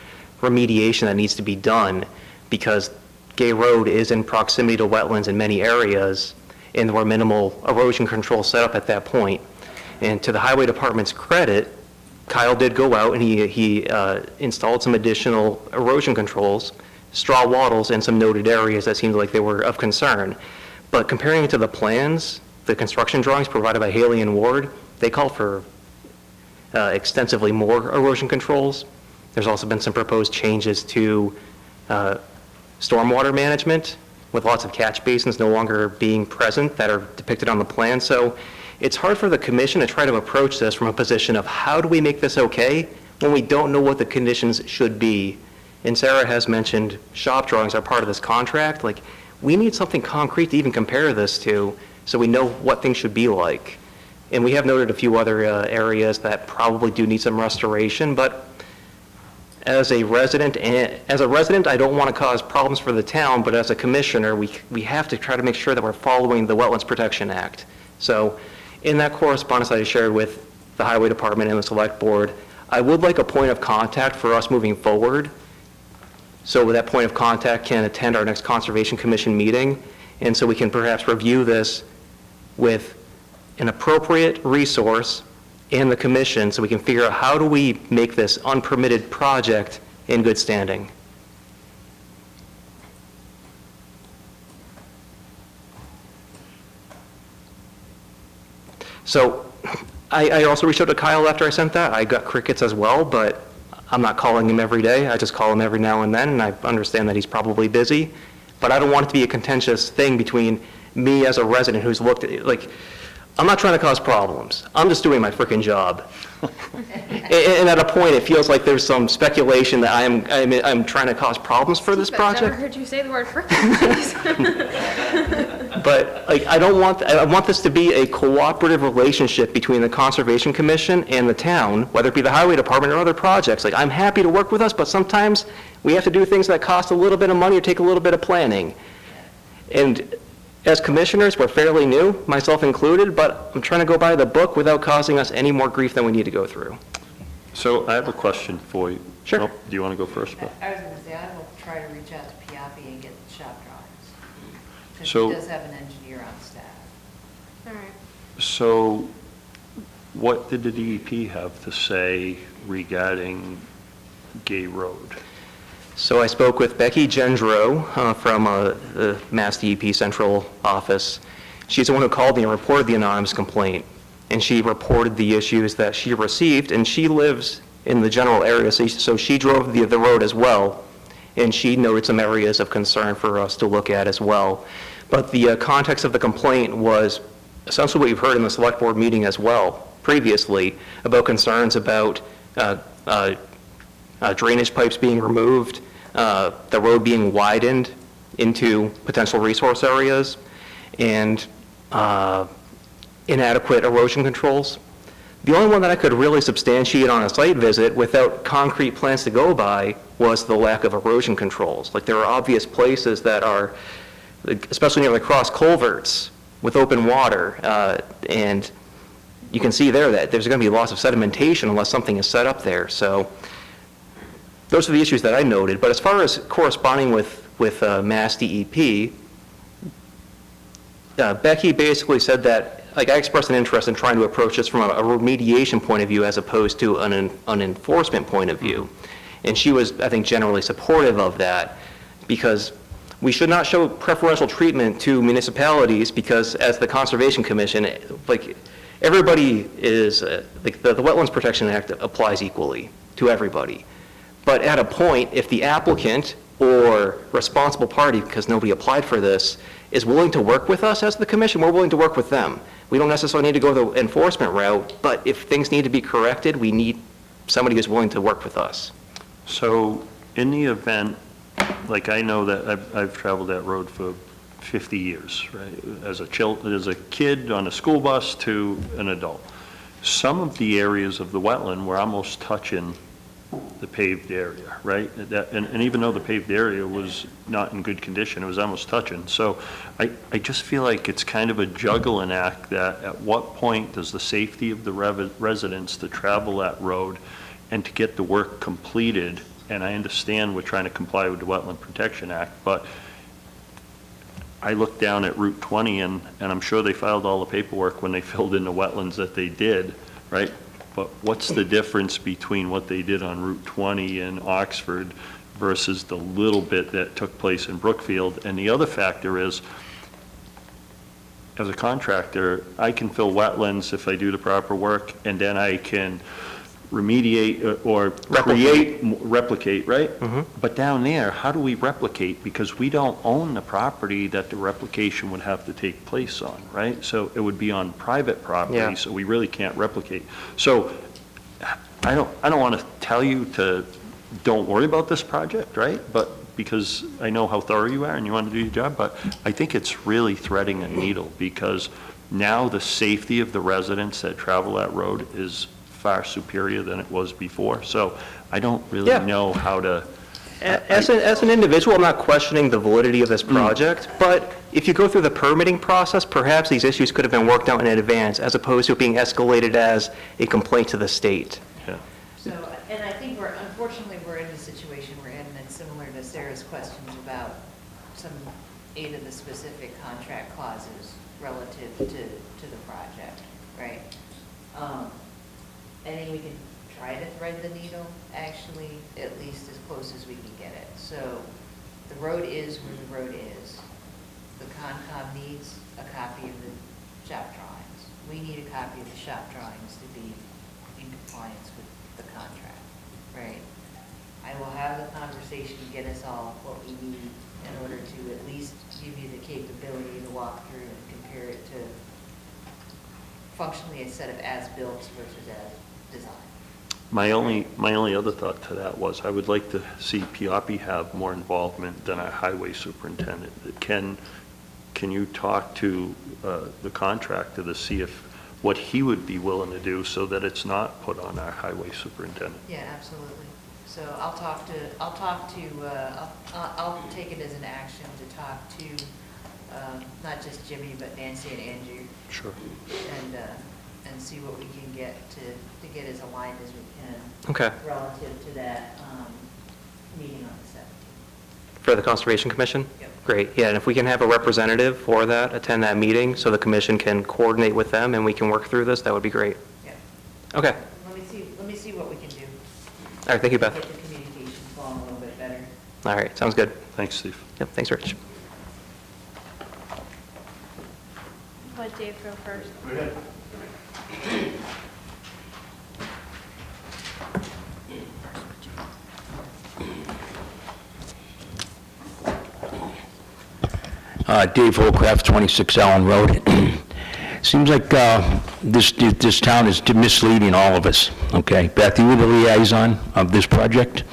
remediation that needs to be done, because Gay Road is in proximity to wetlands in many areas, and there were minimal erosion control set up at that point. And to the highway department's credit, Kyle did go out and he installed some additional erosion controls, straw wattles in some noted areas that seemed like they were of concern. But comparing it to the plans, the construction drawings provided by Haley and Ward, they call for extensively more erosion controls. There's also been some proposed changes to stormwater management, with lots of catch basins no longer being present that are depicted on the plan. So it's hard for the commission to try to approach this from a position of how do we make this okay when we don't know what the conditions should be. And Sarah has mentioned shop drawings are part of this contract. Like, we need something concrete to even compare this to so we know what things should be like. And we have noted a few other areas that probably do need some restoration, but as a resident, I don't want to cause problems for the town, but as a commissioner, we have to try to make sure that we're following the Wetlands Protection Act. So in that correspondence that I shared with the Highway Department and the Select Board, I would like a point of contact for us moving forward. So that point of contact can attend our next Conservation Commission meeting, and so we can perhaps review this with an appropriate resource and the commission, so we can figure out how do we make this unpermitted project in good standing. So I also reached out to Kyle after I sent that. I got crickets as well, but I'm not calling him every day. I just call him every now and then, and I understand that he's probably busy. But I don't want it to be a contentious thing between me as a resident who's looked at it. Like, I'm not trying to cause problems. I'm just doing my freaking job. And at a point, it feels like there's some speculation that I'm trying to cause problems for this I've never project. heard you say the word frickin', please. But like, I want this to be a cooperative relationship between the Conservation Commission and the town, whether it be the Highway Department or other projects. Like, I'm happy to work with us, but sometimes we have to do things that cost a little bit of money or take a little bit of planning. And as commissioners, we're fairly new, myself included, but I'm trying to go by the book without causing us any more grief than we need to go through. So I have a question for you. Sure. Oh, do you want to go first, Bill? I was gonna say, I will try to reach out to Piapi and get the shop drawings. Because So- he does have an engineer on staff. All right. So what did the DEP have to say regarding Gay Road? So I spoke with Becky Gendro from the Mass DEP Central Office. She's the one who called me and reported the anonymous complaint. And she reported the issues that she received, and she lives in the general area, so she drove the road as well. And she noted some areas of concern for us to look at as well. But the context of the complaint was essentially what you've heard in the select board meeting as well previously, about concerns about drainage pipes being removed, the road being widened into potential resource areas, and inadequate erosion controls. The only one that I could really substantiate on a site visit without concrete plans to go by was the lack of erosion controls. Like, there are obvious places that are, especially near the cross culverts with open water, and you can see there that there's going to be loss of sedimentation unless something is set up there. So those are the issues that I noted. But as far as corresponding with Mass DEP, Becky basically said that, like, I expressed an interest in trying to approach this from a remediation point of view as opposed to an enforcement point of view. And she was, I think, generally supportive of that, because we should not show preferential treatment to municipalities, because as the Conservation Commission, like, everybody is, like, the Wetlands Protection Act applies equally to everybody. But at a point, if the applicant or responsible party, because nobody applied for this, is willing to work with us as the commission, we're willing to work with them. We don't necessarily need to go the enforcement route, but if things need to be corrected, we need somebody who's willing to work with us. So in the event, like, I know that I've traveled that road for 50 years, right? As a kid on a school bus to an adult. Some of the areas of the wetland were almost touching the paved area, right? And even though the paved area was not in good condition, it was almost touching. So I just feel like it's kind of a juggling act, that at what point does the safety of the residents to travel that road and to get the work completed, and I understand we're trying to comply with the Wetland Protection Act, but I looked down at Route 20 and I'm sure they filed all the paperwork when they filled in the wetlands that they did, right? But what's the difference between what they did on Route 20 in Oxford versus the little bit that took place in Brookfield? And the other factor is, as a contractor, I can fill wetlands if I do the proper work, and then I can remediate or replicate, right? But down there, how do we replicate? Because we don't own the property that the replication would have to take place on, right? So it would be on private property, Yeah. so we really can't replicate. So I don't want to tell you to don't worry about this project, right? But because I know how thorough you are and you want to do your job, but I think it's really threading a needle, because now the safety of the residents that travel that road is far superior than it was before. So I don't really Yeah. know how to. As an individual, I'm not questioning the validity of this project, but if you go through the permitting process, perhaps these issues could have been worked out in advance, as opposed to it being escalated as a complaint to the state. Yeah. So, and I think unfortunately, we're in the situation we're in, and similar to Sarah's questions about some 8 of the specific contract clauses relative to the project, right? I think we can try to thread the needle, actually, at least as close as we can get it. So the road is where the road is. The Concom needs a copy of the shop drawings. We need a copy of the shop drawings to be in compliance with the contract, right? I will have the conversation, get us all what we need in order to at least give you the capability to walk through and compare it to functionally a set of as-built versus as design. My only other thought to that was, I would like to see Piapi have more involvement than our highway superintendent. Can you talk to the contractor to see if what he would be willing to do, so that it's not put on our highway superintendent? Yeah, absolutely. So I'll take it as an action to talk to not just Jimmy, but Nancy and Andrew, Sure. and see what we can get to get as aligned as we can Okay. relative to that meeting on the 17th. For the Conservation Commission? Yep. Great, yeah, and if we can have a representative for that, attend that meeting, so the commission can coordinate with them and we can work through this, that would be great. Yeah. Okay, Let me see what we can do. all right, thank you, Beth. Get the communication flowing a little bit better. All right, sounds good. Thanks, Steve. Yep, thanks, Rich. Let Dave go first. Dave Holcraft, 26 Allen Road. Seems like this town is misleading all of us, okay? Beth, you were the liaison of this project.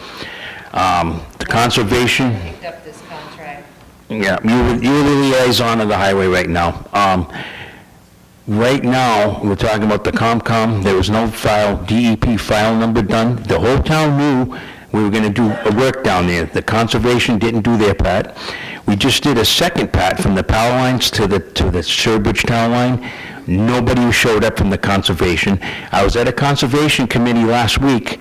The conservation, Picked up this contract. yeah, you were the liaison of the highway right now. Right now, we're talking about the COMCOM, there was no file, DEP file number done. The whole town knew we were gonna do a work down there. The conservation didn't do their part. We just did a second part from the power lines to the Sturbridge town line. Nobody showed up from the conservation. I was at a conservation committee last week,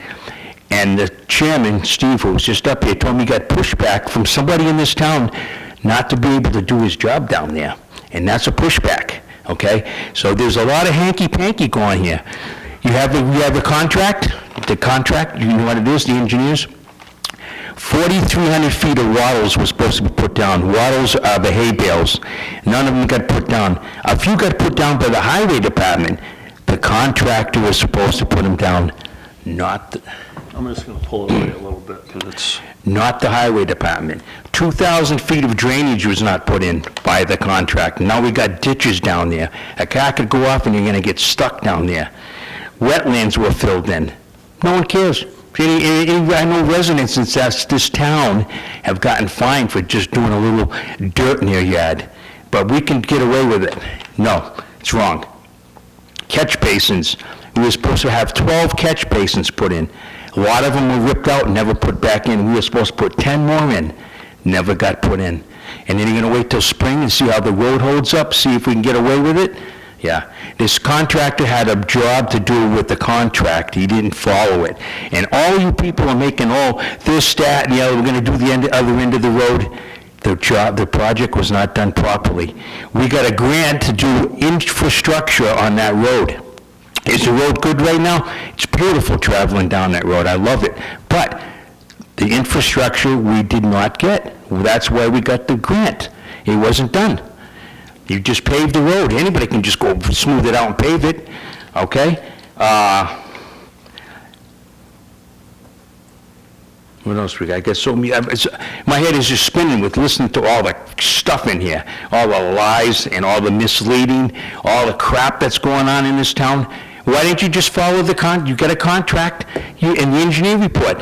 and the chairman, Steve, who was just up here, told me he got pushback from somebody in this town not to be able to do his job down there. And that's a pushback, okay? So there's a lot of hanky-panky going here. You have the contract, you know what it is, the engineers? 4,300 feet of wattles were supposed to be put down. Wattles are the hay bales. None of them got put down. A few got put down by the highway department. The contractor was supposed to put them down, not I'm just going to pull it away a little bit because it's, not the highway department. 2,000 feet of drainage was not put in by the contractor. Now we got ditches down there. A car could go off and you're gonna get stuck down there. Wetlands were filled in. No one cares. I know residents in this town have gotten fined for just doing a little dirt in their yard, but we can get away with it. No, it's wrong. Catch basins, we were supposed to have 12 catch basins put in. A lot of them were ripped out and never put back in. We were supposed to put 10 more in, never got put in. And then you're gonna wait till spring and see how the road holds up, see if we can get away with it? Yeah, this contractor had a job to do with the contract, he didn't follow it. And all you people are making, this, that, and the other, we're gonna do the other end of the road. The project was not done properly. We got a grant to do infrastructure on that road. Is the road good right now? It's beautiful traveling down that road, I love it. But the infrastructure we did not get. That's why we got the grant. It wasn't done. You just paved the road. Anybody can just go smooth it out and pave it, okay? What else we got? I guess so. My head is just spinning with listening to all the stuff in here, all the lies and all the misleading, all the crap that's going on in this town. Why didn't you just follow you got a contract, in the engineer report,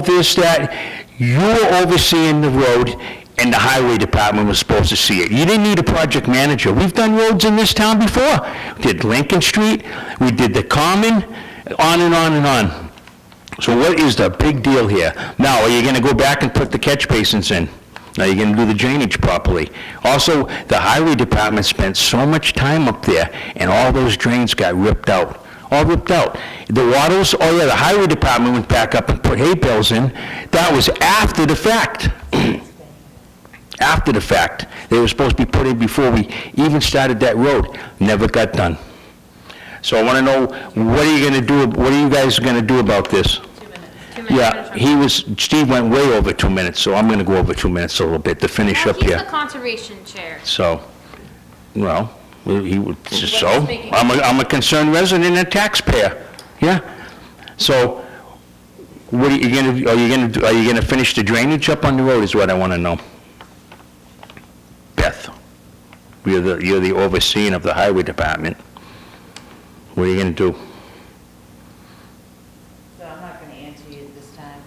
this, that. You were overseeing the road, and the highway department was supposed to see it. You didn't need a project manager. We've done roads in this town before. We did Lincoln Street, we did the Common, on and on and on. So what is the big deal here? Now, are you gonna go back and put the catch basins in? Are you gonna do the drainage properly? Also, the highway department spent so much time up there, and all those drains got ripped out. All ripped out. The wattles, the highway department went back up and put hay bales in. That was after the fact. After the fact. They were supposed to be put in before we even started that road. Never got done. So I want to know, what are you guys going to do about this? 2 minutes. Yeah, Steve went way over 2 minutes, so I'm going to go over 2 minutes a little bit to finish up He's here. the conservation chair. So, well, so, making- I'm a concerned resident and taxpayer, yeah? So, what are you gonna finish the drainage up on the road is what I want to know. Beth, you're the overseeing of the highway department. What are you gonna do? So I'm not going to answer you at this time.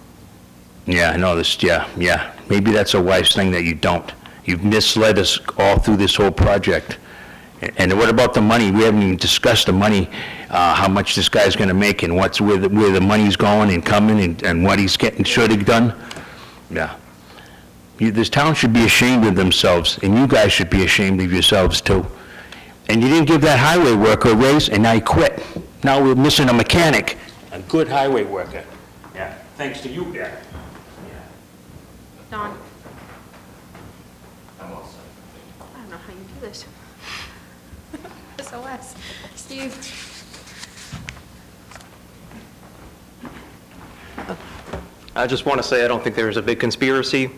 Yeah, I know this, yeah. Maybe that's a wise thing that you don't. You've misled us all through this whole project. And what about the money? We haven't even discussed the money, how much this guy's gonna make and where the money's going and coming and what he's should have done. Yeah. This town should be ashamed of themselves, and you guys should be ashamed of yourselves, too. And you didn't give that highway worker a raise, and now he quit. Now we're missing a mechanic, a good highway worker. Yeah, thanks to you, Bear. Don? I don't know how you do this. SOS. Steve? I just want to say I don't think there was a big conspiracy.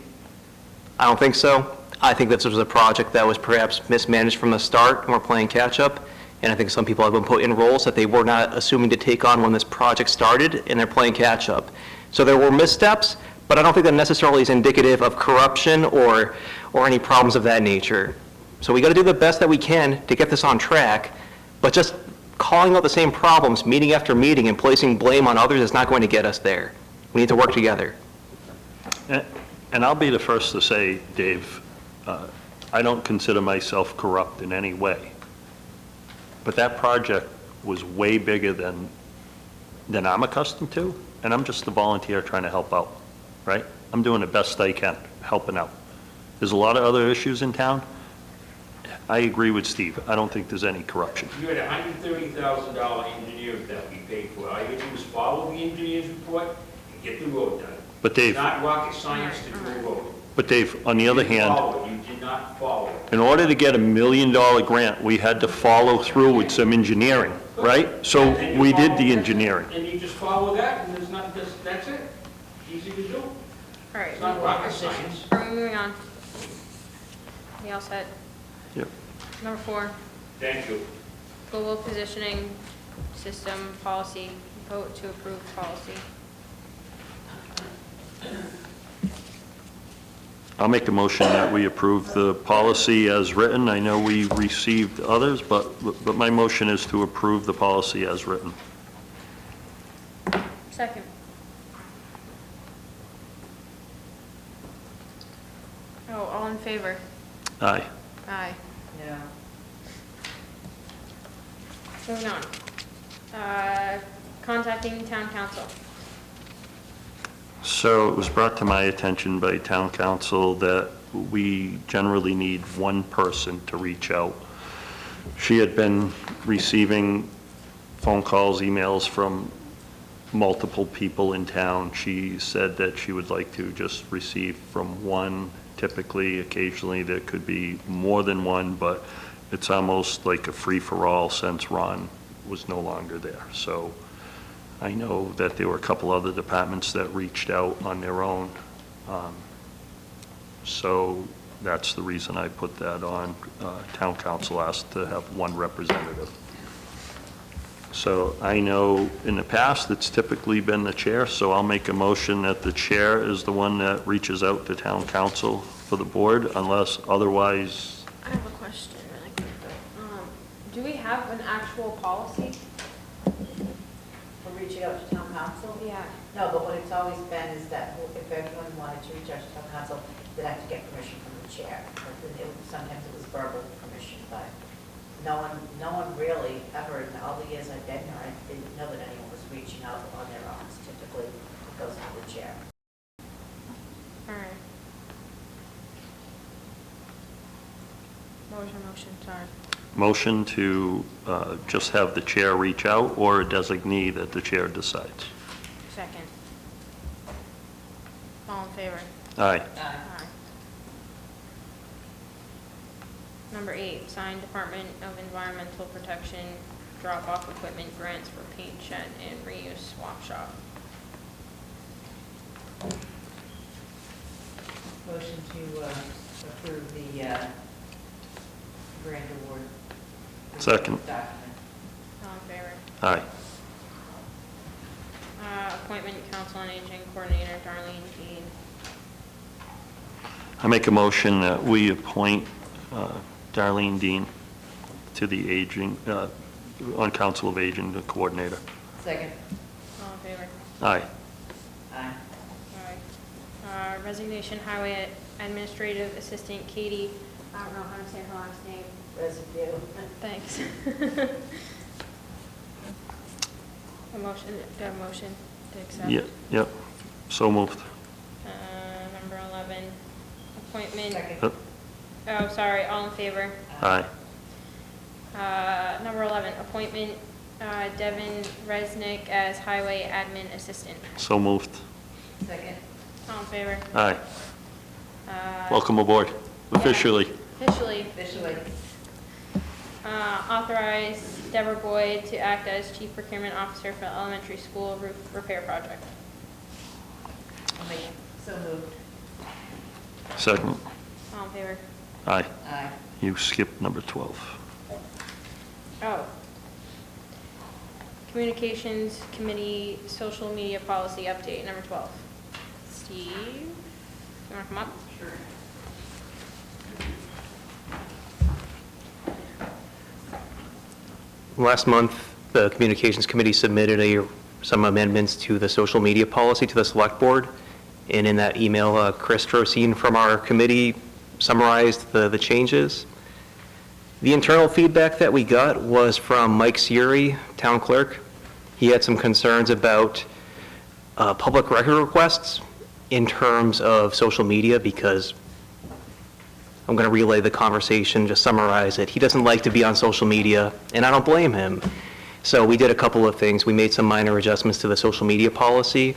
I don't think so. I think this was a project that was perhaps mismanaged from the start, and we're playing catch-up. And I think some people have been put in roles that they were not assuming to take on when this project started, and they're playing catch-up. So there were missteps, but I don't think that necessarily is indicative of corruption or any problems of that nature. So we got to do the best that we can to get this on track, but just calling out the same problems meeting after meeting and placing blame on others is not going to get us there. We need to work together. And I'll be the first to say, Dave, I don't consider myself corrupt in any way. But that project was way bigger than I'm accustomed to, and I'm just a volunteer trying to help out, right? I'm doing the best I can, helping out. There's a lot of other issues in town. I agree with Steve. I don't think there's any corruption. You had a $130,000 engineer that we paid for. All you had to do was follow the engineer's report and get the road done. But Dave, It's not rocket science to do a road. but Dave, on the other hand, You did not follow it. in order to get $1 million grant, we had to follow through with some engineering, right? So And you we did follow- the engineering. And you just follow that, and there's not, that's it. Easy to do. All right, It's not rocket science. we're moving on. We all set? Yep. Number 4, Thank you. global positioning system policy, vote to approve policy. I'll make a motion that we approve the policy as written. I know we received others, but my motion is to approve the policy as written. Second. Oh, all in favor? Aye. Aye. No. Moving on. Contacting town council. So it was brought to my attention by town council that we generally need one person to reach out. She had been receiving phone calls, emails from multiple people in town. She said that she would like to just receive from one. Typically, occasionally, there could be more than one, but it's almost like a free-for-all since Ron was no longer there. So I know that there were a couple other departments that reached out on their own. So that's the reason I put that on. Town council asked to have one representative. So I know in the past, it's typically been the chair, so I'll make a motion that the chair is the one that reaches out to town council for the board, unless otherwise. I have a question really quick. Do we have an actual policy? For reaching out to town council? Yeah. No, but what it's always been is that if everyone wanted to reach out to town council, they'd have to get permission from the chair. Sometimes it was verbal permission, but no one really ever, in all the years I've been here, I didn't know that anyone was reaching out on their own. Typically, it goes to the chair. All right. What was your motion, sorry? Motion to just have the chair reach out, or a designee that the chair decides. Second. All in favor? Aye. Aye. Number 8, sign Department of Environmental Protection drop-off equipment grants for paint shed and reuse swap shop. Motion to approve the grant award. Second. Document. All in favor? Aye. Appointment Council on Aging Coordinator Darlene Dean. I make a motion that we appoint Darlene Dean to the aging, on Council of Aging, the coordinator. Second. All in favor? Aye. Aye. All right. Resignation Highway Administrative Assistant Katie, I don't know how to say her last name. Residue. Thanks. A motion, do I have a motion to accept? Yep. So moved. Number 11, appointment. Second. Oh, sorry, all in favor? Aye. Number 11, appointment Devin Resnick as Highway Admin Assistant. So moved. Second. All in favor? Aye. Uh, Welcome aboard, officially. Officially, Officially. authorize Deborah Boyd to act as Chief Procurement Officer for the elementary school roof repair project. I'll make it. So moved. Second. All in favor? Aye. Aye. You skipped number 12. Oh. Communications Committee Social Media Policy Update, number 12. Steve, you wanna come up? Sure. Last month, the Communications Committee submitted some amendments to the social media policy to the Select Board. And in that email, Chris Drosine from our committee summarized the changes. The internal feedback that we got was from Mike Siri, town clerk. He had some concerns about public record requests in terms of social media, because I'm going to relay the conversation, just summarize it. He doesn't like to be on social media, and I don't blame him. So we did a couple of things. We made some minor adjustments to the social media policy,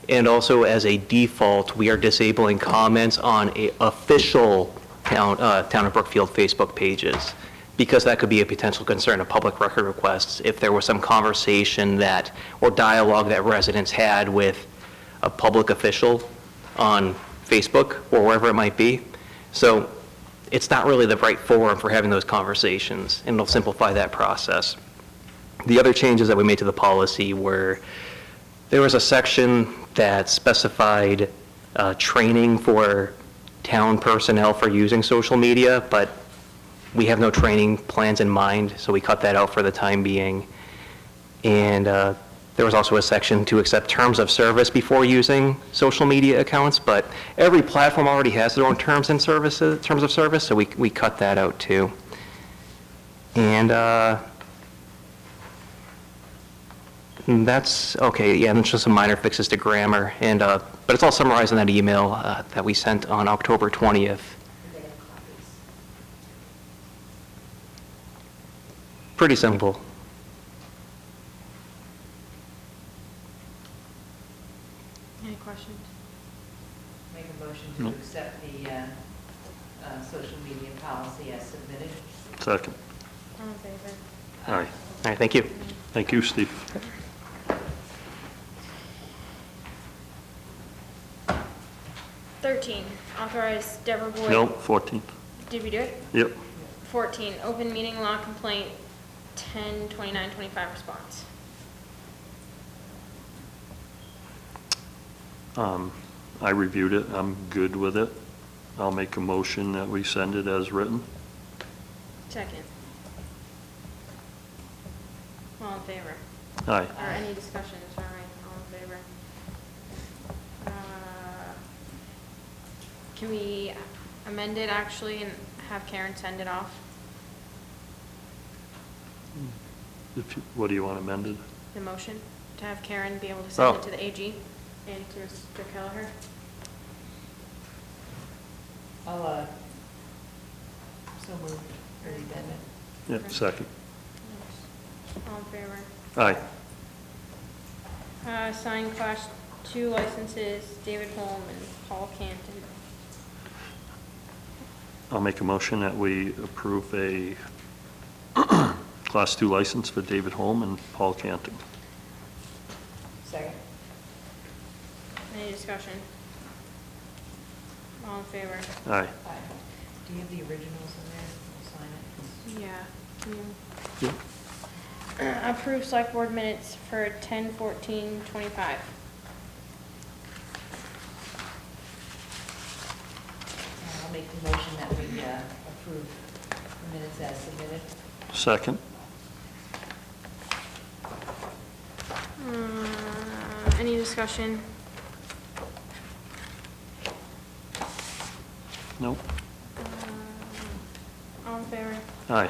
and also as a default, we are disabling comments on official town of Brookfield Facebook pages, because that could be a potential concern of public record requests if there was some conversation that, or dialogue that residents had with a public official on Facebook or wherever it might be. So it's not really the right forum for having those conversations, and it'll simplify that process. The other changes that we made to the policy were, there was a section that specified training for town personnel for using social media, but we have no training plans in mind, so we cut that out for the time being. And there was also a section to accept terms of service before using social media accounts, but every platform already has their own terms of service, so we cut that out too. And that's, okay, yeah, and it's just some minor fixes to grammar, and but it's all summarized in that email that we sent on October 20th. Pretty simple. Any questions? Make a motion to accept the social media policy as submitted. Second. All in favor? Aye. All right, thank you. Thank you, Steve. Thirteen, authorize Deborah Boyd. No, 14th. Did we do it? Yep. 14, open meeting law complaint, 10/29/25 response. I reviewed it. I'm good with it. I'll make a motion that we send it as written. Second. All in favor? Aye. Or any discussion, sorry, all in favor. Can we amend it actually and have Karen send it off? What do you want amended? The motion, to have Karen be able to send Oh. it to the AG and to Mr. Kelleher? I'll, so moved, or amendment. Yep, second. All in favor? Aye. Sign Class 2 licenses, David Holm and Paul Canton. I'll make a motion that we approve a Class 2 license for David Holm and Paul Canton. Second. Any discussion? All in favor? Aye. Aye. Do you have the originals in there? We'll sign it. Yeah. Yep. Approve select board minutes for 10/14/25. I'll make the motion that we approve the minutes as submitted. Second. Any discussion? Nope. All in favor? Aye.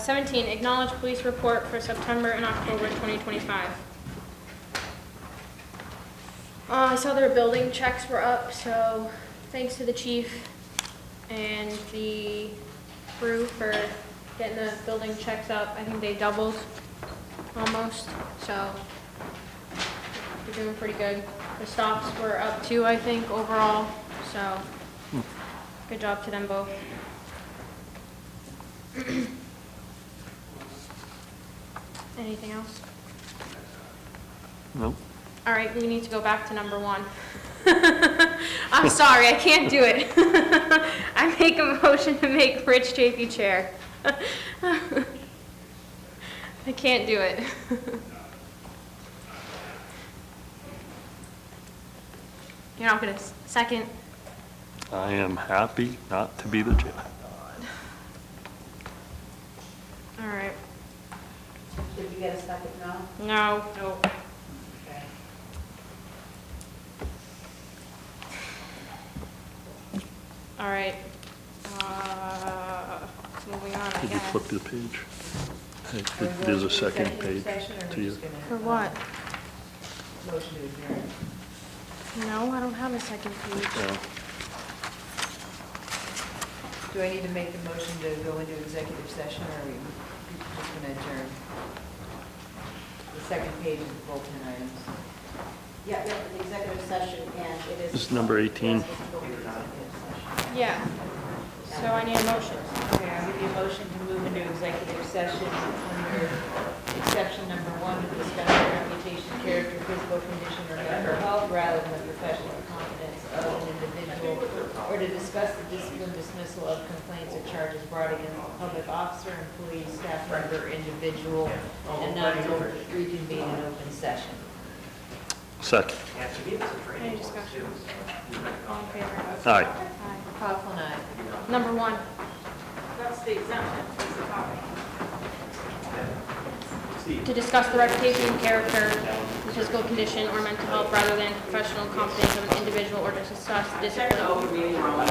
17, acknowledge police report for September and October 2025. I saw their building checks were up, so thanks to the chief and the crew for getting the building checks up. I think they doubled almost, so they're doing pretty good. The stops were up too, I think, overall, so good job to them both. Anything else? No? All right, we need to go back to number 1. I'm sorry, I can't do it. I make a motion to make Rich Chafee chair. I can't do it. You're not gonna second? I am happy not to be the chair. All right. Did you get a second now? No. No. Okay. All right. Moving on, I Did you guess. flip the page? Hey, Are we going there's a to second executive page session, or are to we you. just gonna, For what? Motion to adjourn. No, I don't have a second page. Yeah. Do I need to make the motion to go into executive session, or are we just going to adjourn? The second page is the bulletin items. Yeah, the executive session, and it is. This is number 18. Yeah. So I need a motion. Okay, I'll give you a motion to move into executive session under exception number 1 to discuss the reputation, character, physical condition, or mental health rather than the professional competence of an individual, or to discuss the discipline, dismissal of complaints or charges brought against a public officer, employee, staff member, individual, and not to reconvene in open session. Second. Any discussion? All in favor? Aye. Aye. Coughlin, aye. Number 1. That's the exemption, that's the topic. To discuss the reputation, character, physical condition, or mental health rather than professional competence of an individual, or to discuss discipline. Check the open meeting law.